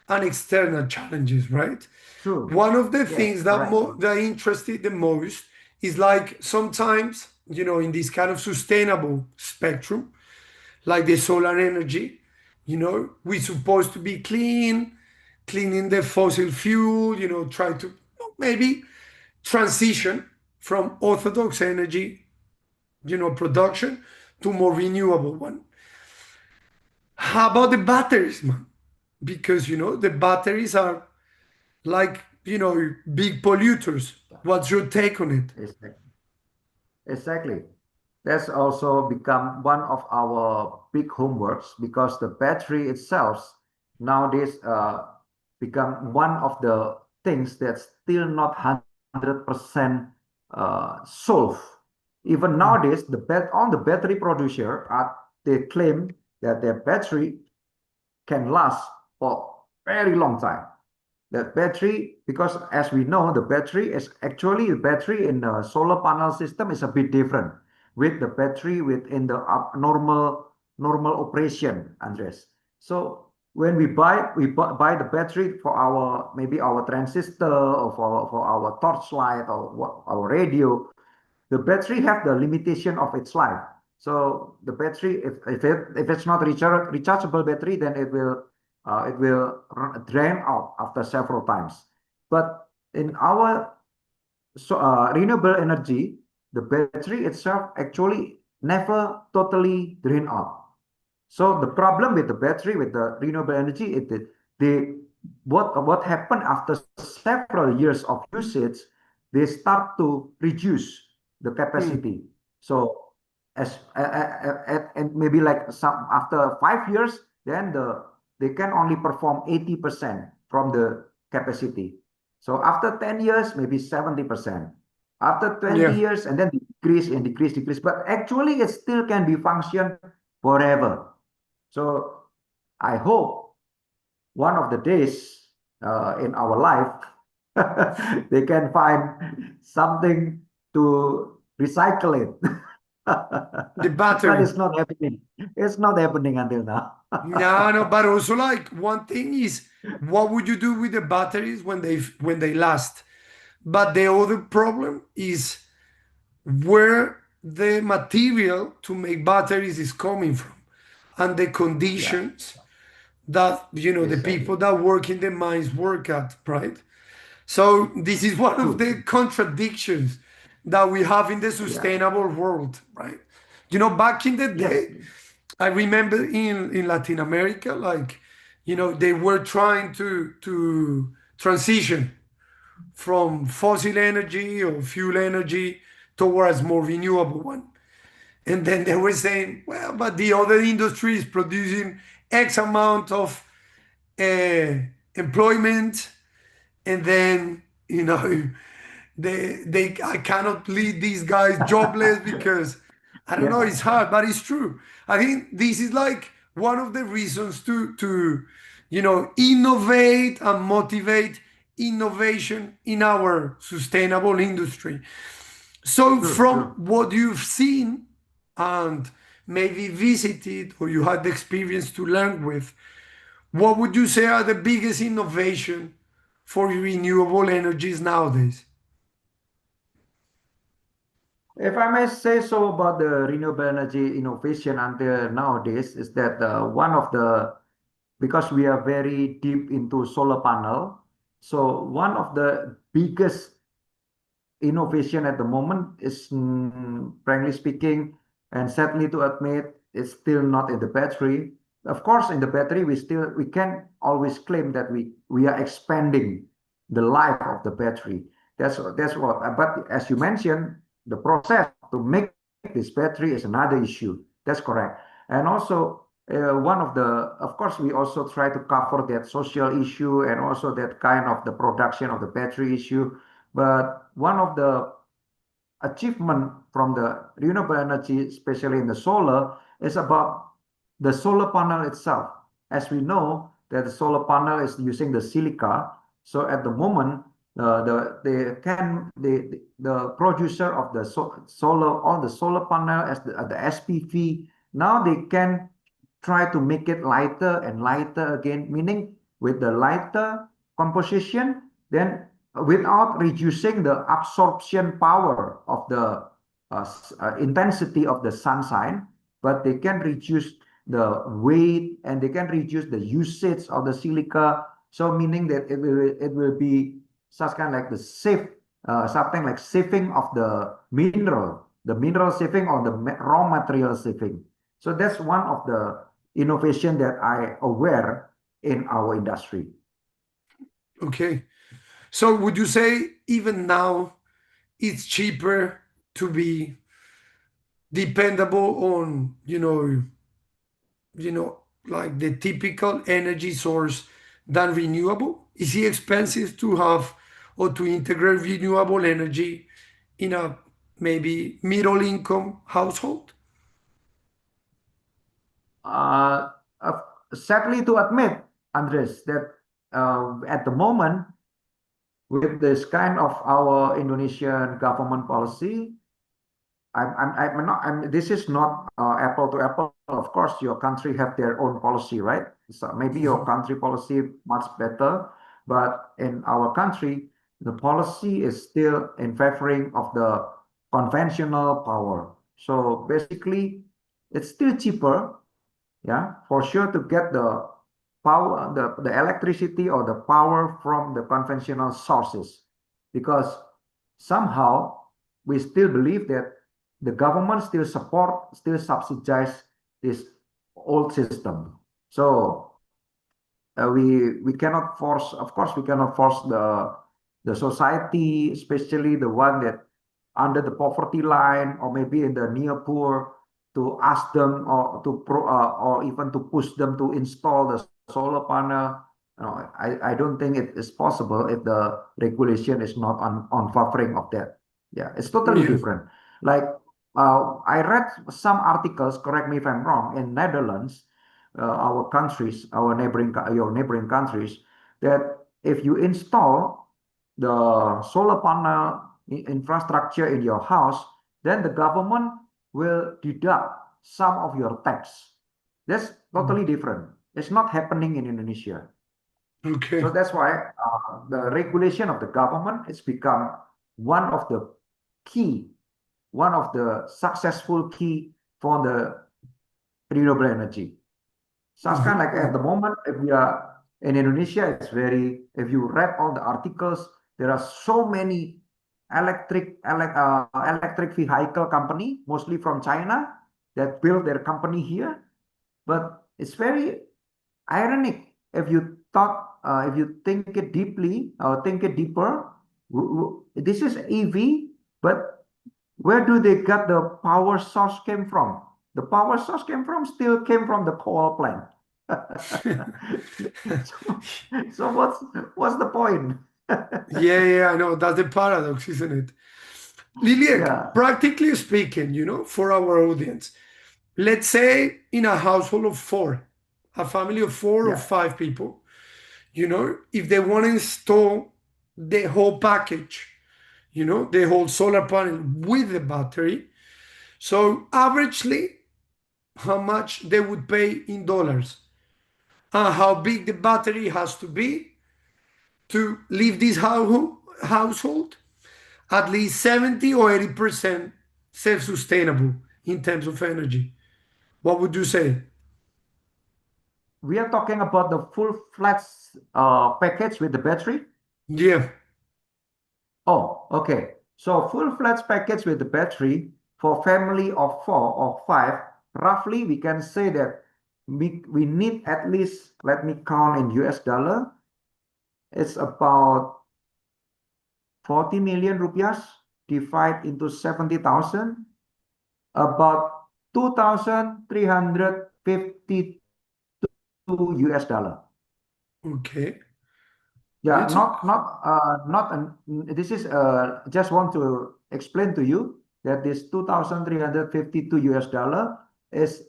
and external challenges, right? true. One of the Yes, things correct. that interested the most is like sometimes, in this kind of sustainable spectrum, like the solar energy, we're supposed to be cleaning the fossil fuel, try to maybe transition from orthodox energy, production to more renewable one. How about the batteries, man? Because, the batteries are like, big polluters. What's your take on it? Exactly. Exactly. That's also become one of our big homeworks because the battery itself nowadays become one of the things that's still not 100% solved. Even nowadays, on the battery producer they claim that their battery can last for very long time. The battery, because as we know, the battery is actually the battery in the solar panel system is a bit different with the battery within the normal operation, Andres. So when we buy the battery for our maybe our transistor or for our torchlight or our radio, the battery have the limitation of its life. So the battery, if it's not rechargeable battery, then it will drain out after several times. But in our renewable energy, the battery itself actually never totally drain out. So the problem with the battery, with the renewable energy, what happened after several years of usage, they start to reduce the capacity. So and maybe like some after 5 years, then they can only perform 80% from the capacity. So after 10 years, maybe 70%. After 20 Yeah. years, and then decrease and decrease, decrease. But actually, it still can be function forever. So I hope one of the days in our life, they can find something to recycle it. The But battery. it's not happening. It's not happening until now. No, no, but also like one thing is what would you do with the batteries when they last? But the other problem is where the material to make batteries is coming from and the Yeah, conditions that the exactly. people that work in the mines work at, right? So this is one of True, the true. contradictions that we have in the Yeah. sustainable world, right? Back in the Yes. day, I remember in Latin America, like, they were trying to transition from fossil energy or fuel energy towards more renewable one. And then they were saying, well, but the other industry is producing X amount of uh, employment, and then they I cannot leave these guys jobless because I don't know, Yeah. it's hard, but it's true. I think this is like one of the reasons to innovate and motivate innovation in our sustainable industry. So True, from true. what you've seen and maybe visited or you had the experience to learn with, what would you say are the biggest innovation for renewable energies nowadays? If I may say so about the renewable energy innovation until nowadays, is that one of the because we are very deep into solar panel. So one of the biggest innovation at the moment is, frankly speaking, and sadly to admit, it's still not in the battery. Of course, in the battery, we can always claim that we are expanding the life of the battery. That's what. But as you mentioned, the process to make this battery is another issue. That's correct. And also, of course, we also try to cover that social issue and also that kind of the production of the battery issue. But one of the achievement from the renewable energy, especially in the solar, is about the solar panel itself. As we know that the solar panel is using the silica, so at the moment, the producer of the solar on the solar panel as the SPV, now they can try to make it lighter and lighter again, meaning with the lighter composition, then without reducing the absorption power of the intensity of the sunshine, but they can reduce the weight and they can reduce the usage of the silica. So meaning that it will be such kind like the something like saving of the mineral saving or the raw material saving. So that's one of the innovation that I aware in our industry. Okay. So would you say even now it's cheaper to be dependable on, like the typical energy source than renewable? Is it expensive to have or to integrate renewable energy in a maybe middle income household? Uh, uh, Sadly to admit, Andres, that at the moment, with this kind of our Indonesian government policy, I'm not, this is not apple to apple. Of course, your country have their own policy, right? So maybe your country policy much better, but in our country, the policy is still in favoring of the conventional power. So basically, it's still cheaper, yeah, for sure to get the power, the electricity or the power from the conventional sources, because somehow we still believe that the government still support, still subsidize this old system. So we cannot force, of course, we cannot force the society, especially the one that under the poverty line or maybe in the near poor, to ask them or or even to push them to install the solar panel. No, I don't think it is possible if the regulation is not on favoring of that. Yeah, it's totally Yeah. different. Like I read some articles, correct me if I'm wrong, in Netherlands, our countries, your neighboring countries, that if you install the solar panel infrastructure in your house, then the government will deduct some of your tax. That's totally different. It's not happening in Indonesia. Okay. So that's why the regulation of the government has become one of the key, one of the successful key for the renewable energy. So it's kind of like at the moment, if we are in Indonesia, it's very, if you read all the articles, there are so many electric vehicle company, mostly from China, that build their company here. But it's very ironic if you thought, if you think it deeply or think it deeper. This is EV, but where do they get the power source came from? The power source still came from the coal plant. so, so what's the point? Yeah, I know. That's the paradox, isn't it? Liliek, Yeah, practically speaking, for our audience, let's say in a household of four, a family of four or yeah. five people, if they want to install the whole package, the whole solar panel with the battery, so averagely, how much they would pay in dollars and how big the battery has to be to leave this household at least 70 or 80% self-sustainable in terms of energy. What would you say? We are talking about the full flat package with the battery. Yeah. Oh, okay. So full flat package with the battery for family of 4 or 5, roughly we can say that we need at least, let me count in US dollar, it's about 40 million rupiahs divide into 70,000, about 2,352 US dollar. Okay. Yeah, It's this is just want to explain to you that this 2,352 US dollar is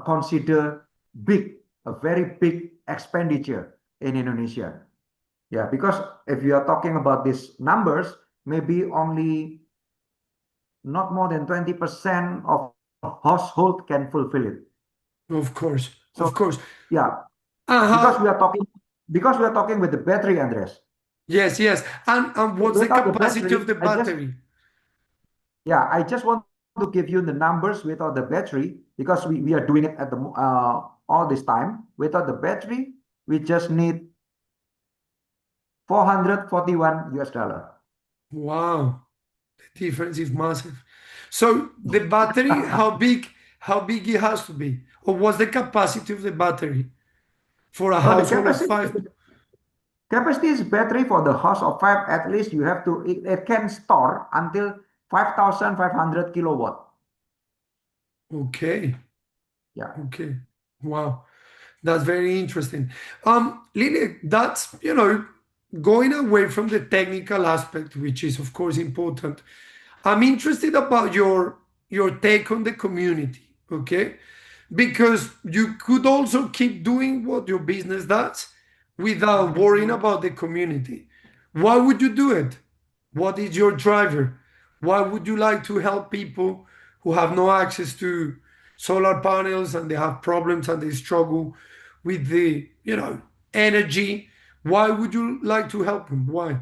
considered big, a very big expenditure in Indonesia. Yeah, because if you are talking about these numbers, maybe only not more than 20% of household can fulfill it. of course, So of course. yeah, And because we how? are talking with the battery, Andres. Yes. And what's the Without the capacity of battery, the battery? I just want to give you the numbers without the battery because we are doing it at the all this time. Without the battery, we just need 441 US dollar. Wow, the difference is massive. So the battery, how big it has to be? Or what's the capacity of the battery for a The household of five? capacity is battery for the house of 5. At least you have to it can store until 5,500 kilowatt. Okay. Yeah. Okay. Wow. That's very interesting. Lily, that's, going away from the technical aspect, which is of course important. I'm interested about your take on the community, okay? Because you could also keep doing what your business does without worrying about the community. Why would you do it? What is your driver? Why would you like to help people who have no access to solar panels and they have problems and they struggle with the, energy? Why would you like to help them? Why?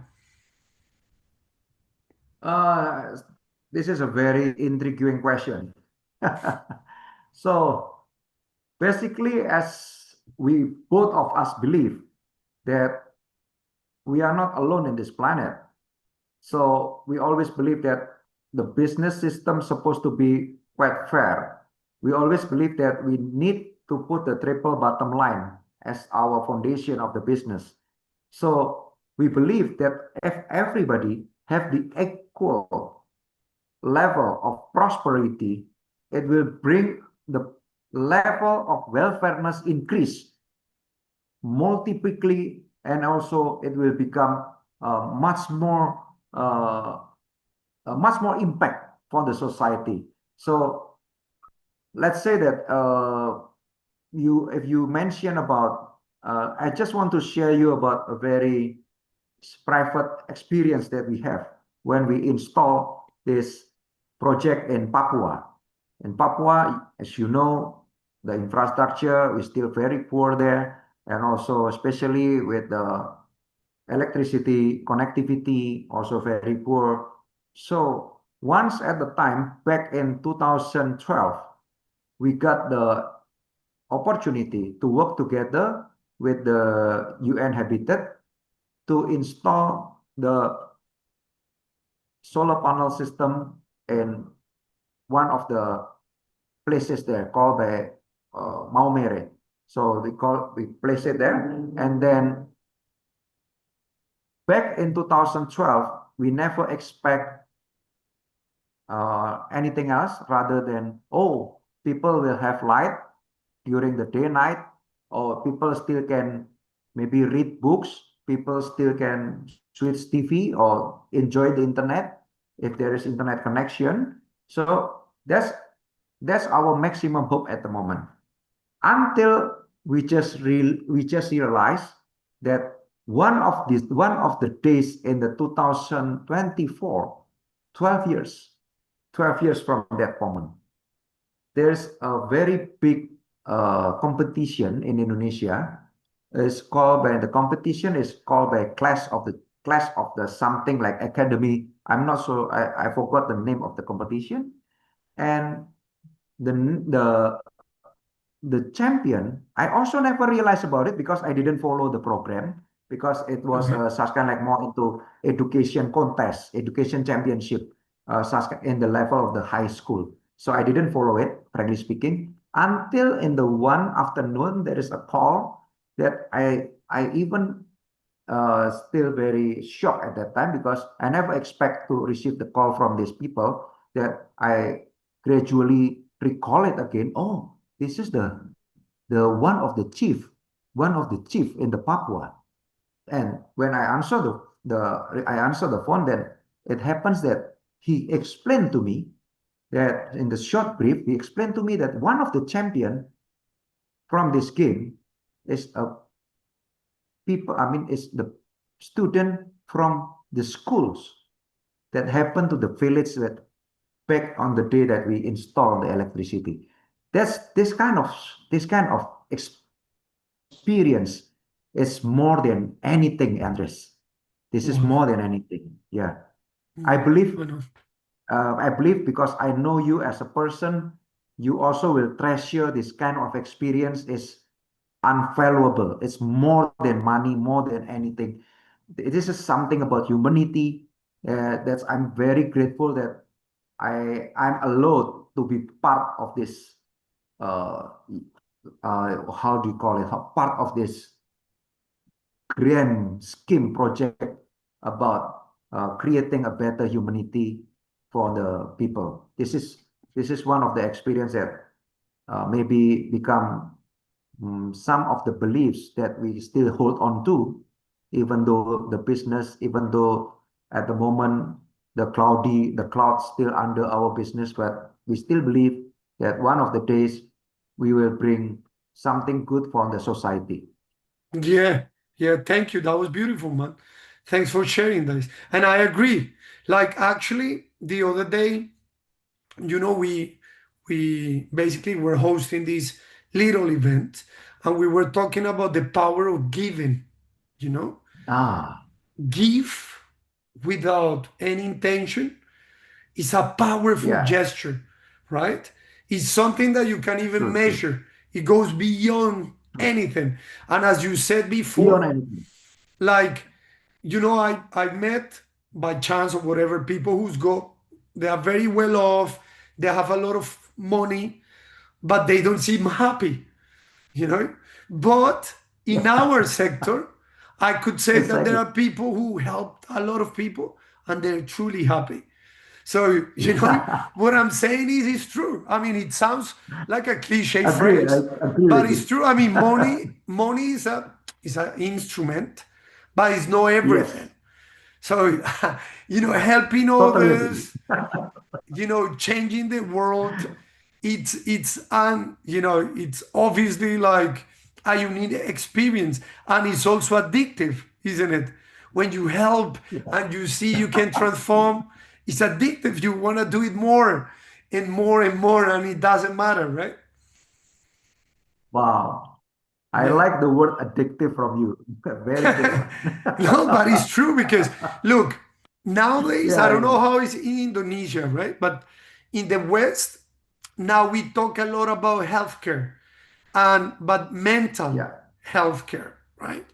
Uh, this is a very intriguing question. So basically, as we both of us believe that we are not alone in this planet. So we always believe that the business system is supposed to be quite fair. We always believe that we need to put the triple bottom line as our foundation of the business. So we believe that if everybody have the equal level of prosperity, it will bring the level of welfareness increase multiplically, and also it will become much more uh, much more impact for the society. So let's say that if you mention about, I just want to share you about a very private experience that we have when we install this project in Papua. In Papua, as you know, the infrastructure is still very poor there, and also especially with the electricity connectivity also very poor. So once at the time back in 2012, we got the opportunity to work together with the UN Habitat to install the solar panel system in one of the places there called by Maumere. So we place it there, and then back in 2012, we never expect anything else rather than, oh, people will have light during the day night, or people still can maybe read books, people still can switch TV or enjoy the internet if there is internet connection. So that's our maximum hope at the moment. Until we just realize that one of the days in the 2024, 12 years from that moment, there's a very big competition in Indonesia. The competition is called by class of the something like academy. I'm not sure. I forgot the name of the competition. And the the the champion, I also never realized about it because I didn't follow the program, because it was such kind like more into education contest, education championship, in the level of the high school. So I didn't follow it, frankly speaking, until in the one afternoon there is a call that I even still very shocked at that time, because I never expect to receive the call from these people, that I gradually recall it again. Oh, this is the one of the chief in the Papua. And when I answer I answer the phone, then it happens that he explained to me that in the short brief, he explained to me that one of the champion from this game is a is the student from the schools that happen to the village that back on the day that we install the electricity. That's this kind of experience is more than anything, Andres. This is more than anything. Yeah, I believe. I believe because I know you as a person, you also will treasure this kind of experience. Is unvaluable. It's more than money, more than anything. This is something about humanity. That's I'm very grateful that I'm allowed to be part of this. Uh, how do you call it? Part of this grand scheme project about creating a better humanity for the people. This is one of the experience that maybe become some of the beliefs that we still hold on to, even though the business, even though at the moment the clouds still under our business, but we still believe that one of the days we will bring something good for the society. Yeah, yeah, thank you. That was beautiful, man. Thanks for sharing this. And I agree. Like actually the other day, we basically were hosting this little event and we were talking about the power of giving, you know? Ah, Give without any intention is a powerful yeah, gesture, right? It's something that you can even True, true, measure. It goes beyond true. anything. And as you said Beyond before, anything. like, I met by chance or whatever people they are very well off, they have a lot of money, but they don't seem happy, you know. But in our sector, I could say that there Exactly. are people who helped a lot of people and they're truly happy. So, Yeah. what I'm saying is it's true. I mean, it sounds like a cliche Agree. phrase, I agree but with it's you. true. I mean, money is an instrument, but it's not everything. Yes. So, helping Totally agree. others, changing the world, it's obviously like a unique experience, and it's also addictive, isn't it? When you help Yeah. and you see you can transform, it's addictive. You want to do it more and more and more, and it doesn't matter, right? Wow. I Yeah. like the word addictive from you. Very good one. No, but it's true because look, nowadays, Yeah, I I don't know know. how it's in Indonesia, right? But in the West, now we talk a lot about healthcare but mental Yeah. healthcare, right?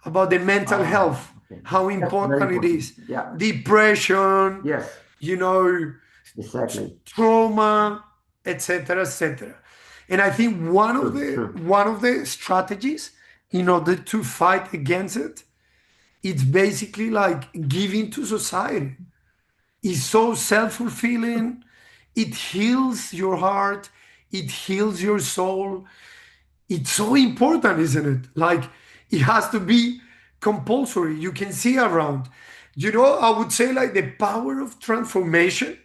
About the mental Ah, health, okay. how That's very important it important. is. Yeah. Depression, Yes. you know, Exactly. trauma, etc., etc. And I think one of True. the True. one of the strategies in order to fight against it, it's basically like giving to society. It's so self-fulfilling. It heals your heart. It heals your soul. It's so important, isn't it? Like, it has to be compulsory. You can see around. I would say like the power of transformation,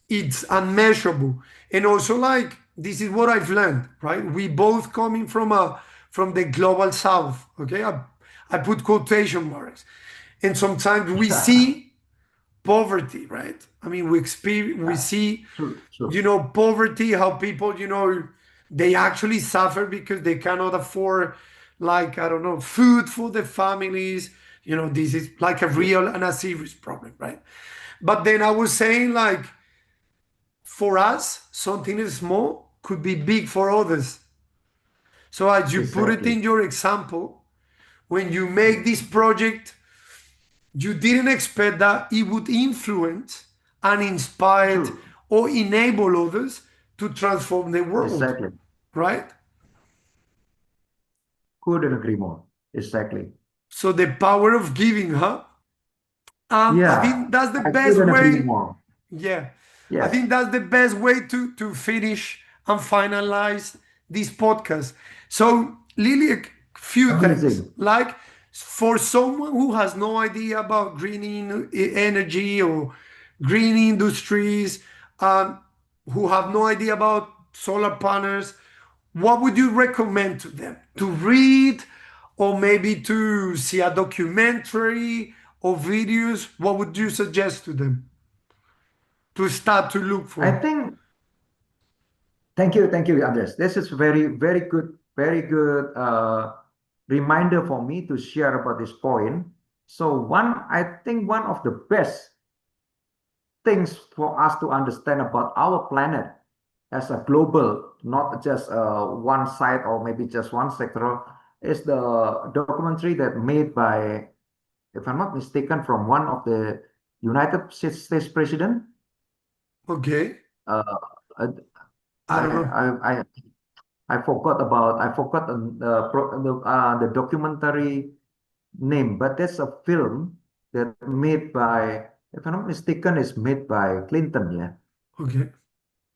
it's unmeasurable. And also, like, this is what I've learned, right? We both coming from the global south. Okay. I put quotation marks. And sometimes we see poverty, right? I mean, we Yeah. see, True. True. poverty, how people, they actually suffer because they cannot afford, like, I don't know, food for the families. This is like a Yes. real and a serious problem, right? But then I was saying, like, for us, something small could be big for others. So as you put it Exactly. in your example, when you make this project, you didn't expect that it would influence and inspire True. or enable others to transform the world, Exactly. right? Couldn't agree more. Exactly. So the power of giving, huh? I Yeah. think that's the I best couldn't agree way. more. Yeah, I Yes. think that's the best way to finish and finalize this podcast. So, Liliek, few things. Amazing. Like, for someone who has no idea about energy or green industries, um, who have no idea about solar panels, what would you recommend to them? To read, or maybe to see a documentary or videos? What would you suggest to them to start to look I for? think, thank you, Andres. This is very good reminder for me to share about this point. So I think one of the best things for us to understand about our planet as a global, not just one side or maybe just one sector, is the documentary that made by, if I'm not mistaken, from one of the United States president. Okay, Uh, uh, I don't know. I forgot the documentary name, but there's a film that made by, if I'm not mistaken, is made by Clinton. Yeah, Okay,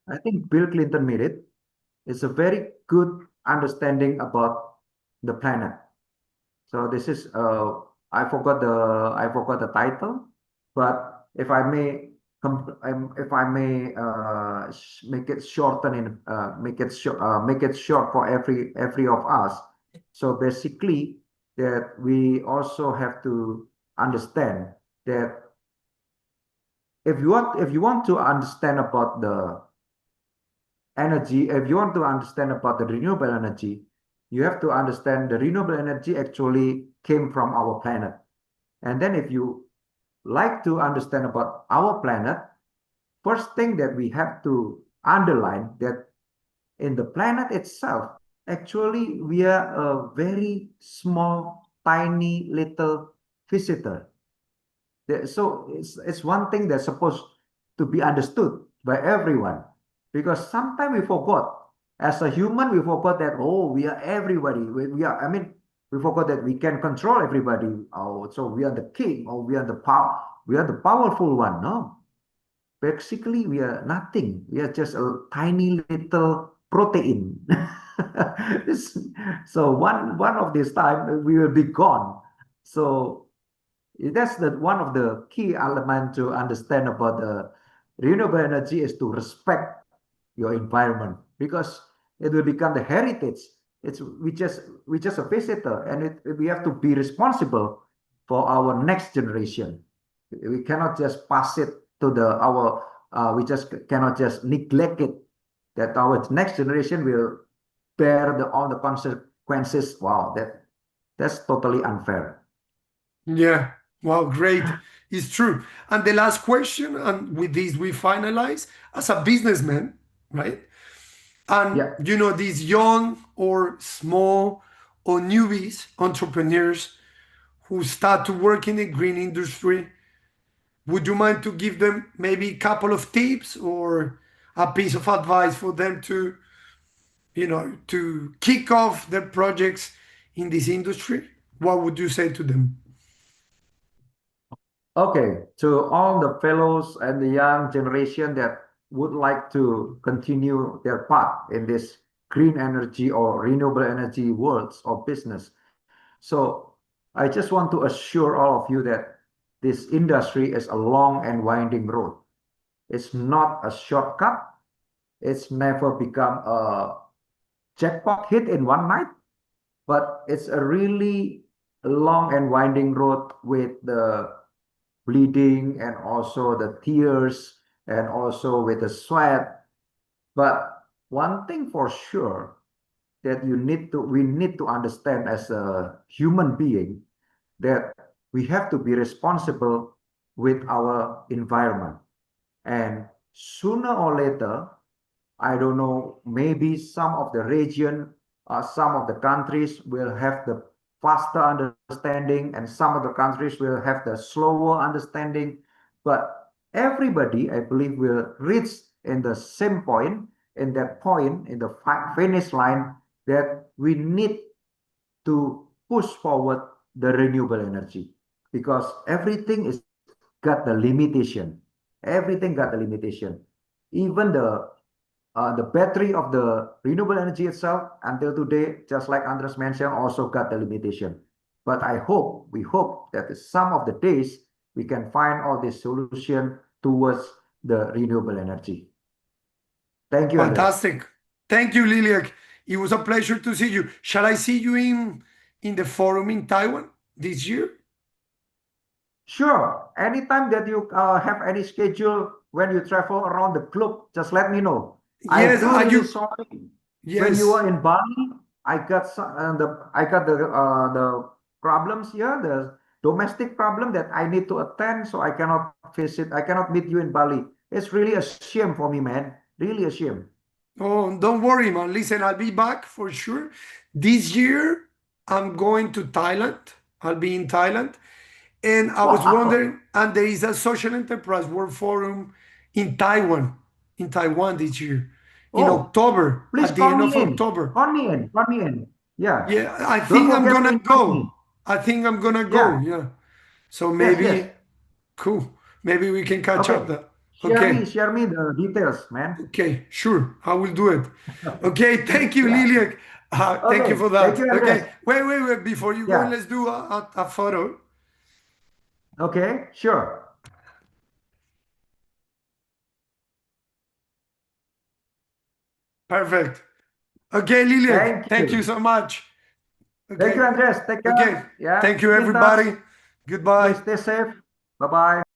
I think Bill Clinton made it. It's a very good understanding about the planet. So this is I forgot the title, but if I may make it shorten in make it short for every of us. So basically that we also have to understand that if you want to understand about the energy, if you want to understand about the renewable energy, you have to understand the renewable energy actually came from our planet. And then if you like to understand about our planet, first thing that we have to underline that in the planet itself, actually, we are a very small, tiny little visitor. So it's one thing that's supposed to be understood by everyone, because sometimes we forgot. As a human, we forgot that, oh, we are everybody. We are, I mean, we forgot that we can control everybody. Oh, so we are the king, or we are the powerful one. No, basically we are nothing. We are just a tiny little protein. So one of this time we will be gone. So that's the one of the key element to understand about the renewable energy is to respect your environment, because it will become the heritage. It's we just a visitor, and we have to be responsible for our next generation. We cannot just pass it to the our we just cannot just neglect it, that our next generation will bear all the consequences. Wow, that's totally unfair. Yeah. Wow, great. It's true. And the last question, and with this we finalize, as a businessman, right? And Yeah. these young or small or newbies, entrepreneurs who start to work in the green industry, would you mind to give them maybe a couple of tips or a piece of advice for them to kick off their projects in this industry? What would you say to them? Okay, to all the fellows and the young generation that would like to continue their path in this green energy or renewable energy worlds or business. So I just want to assure all of you that this industry is a long and winding road. It's not a shortcut. It's never become a jackpot hit in one night, but it's a really long and winding road with the bleeding and also the tears and also with the sweat. But one thing for sure that we need to understand as a human being, that we have to be responsible with our environment. And sooner or later, I don't know, maybe some of the region, some of the countries will have the faster understanding, and some of the countries will have the slower understanding. But everybody, I believe, will reach in the same point, in that point, in the finish line, that we need to push forward the renewable energy, because everything is got the limitation. Everything got the limitation. Even the battery of the renewable energy itself, until today, just like Andres mentioned, also got the limitation. But we hope that some of the days we can find all this solution towards the renewable energy. Thank you, Andres. Fantastic. Thank you, Liliek. It was a pleasure to see you. Shall I see you in the forum in Taiwan this year? Sure. Anytime that you have any schedule when you travel around the globe, just let me know. I Yes, do are really you? sorry when you Yes. were in Bali. I got the problems here, the domestic problem that I need to attend, so I cannot visit. I cannot meet you in Bali. It's really a shame for me, man. Really a shame. Oh, don't worry, man. Listen, I'll be back for sure. This year, I'm going to Thailand. I'll be in Thailand. And I was Wow. wondering, and there is a social enterprise world forum in Taiwan this year, in Oh, October, please at the call end me of in. October. Call me in. Call me in. Yeah. Yeah, I Don't think I'm forget to gonna invite go. me. I think I'm gonna go. Yeah. Yeah. So Yes, yes. maybe, cool. Maybe we can catch Okay. up there. Okay. Share me the details, man. Okay, sure. I will do it. Okay, thank you, Yeah. Liliek. Thank you Okay. for Thank that. you, Andres. Okay, wait. Before you go, Yeah. let's do a photo. Okay. Sure. Perfect. Okay, Liliek, Thank thank you you. so much. Thank you, Okay, Andres. Take okay. care. Yeah. Thank you, Keep in touch. everybody. Goodbye. Please stay safe. Bye bye.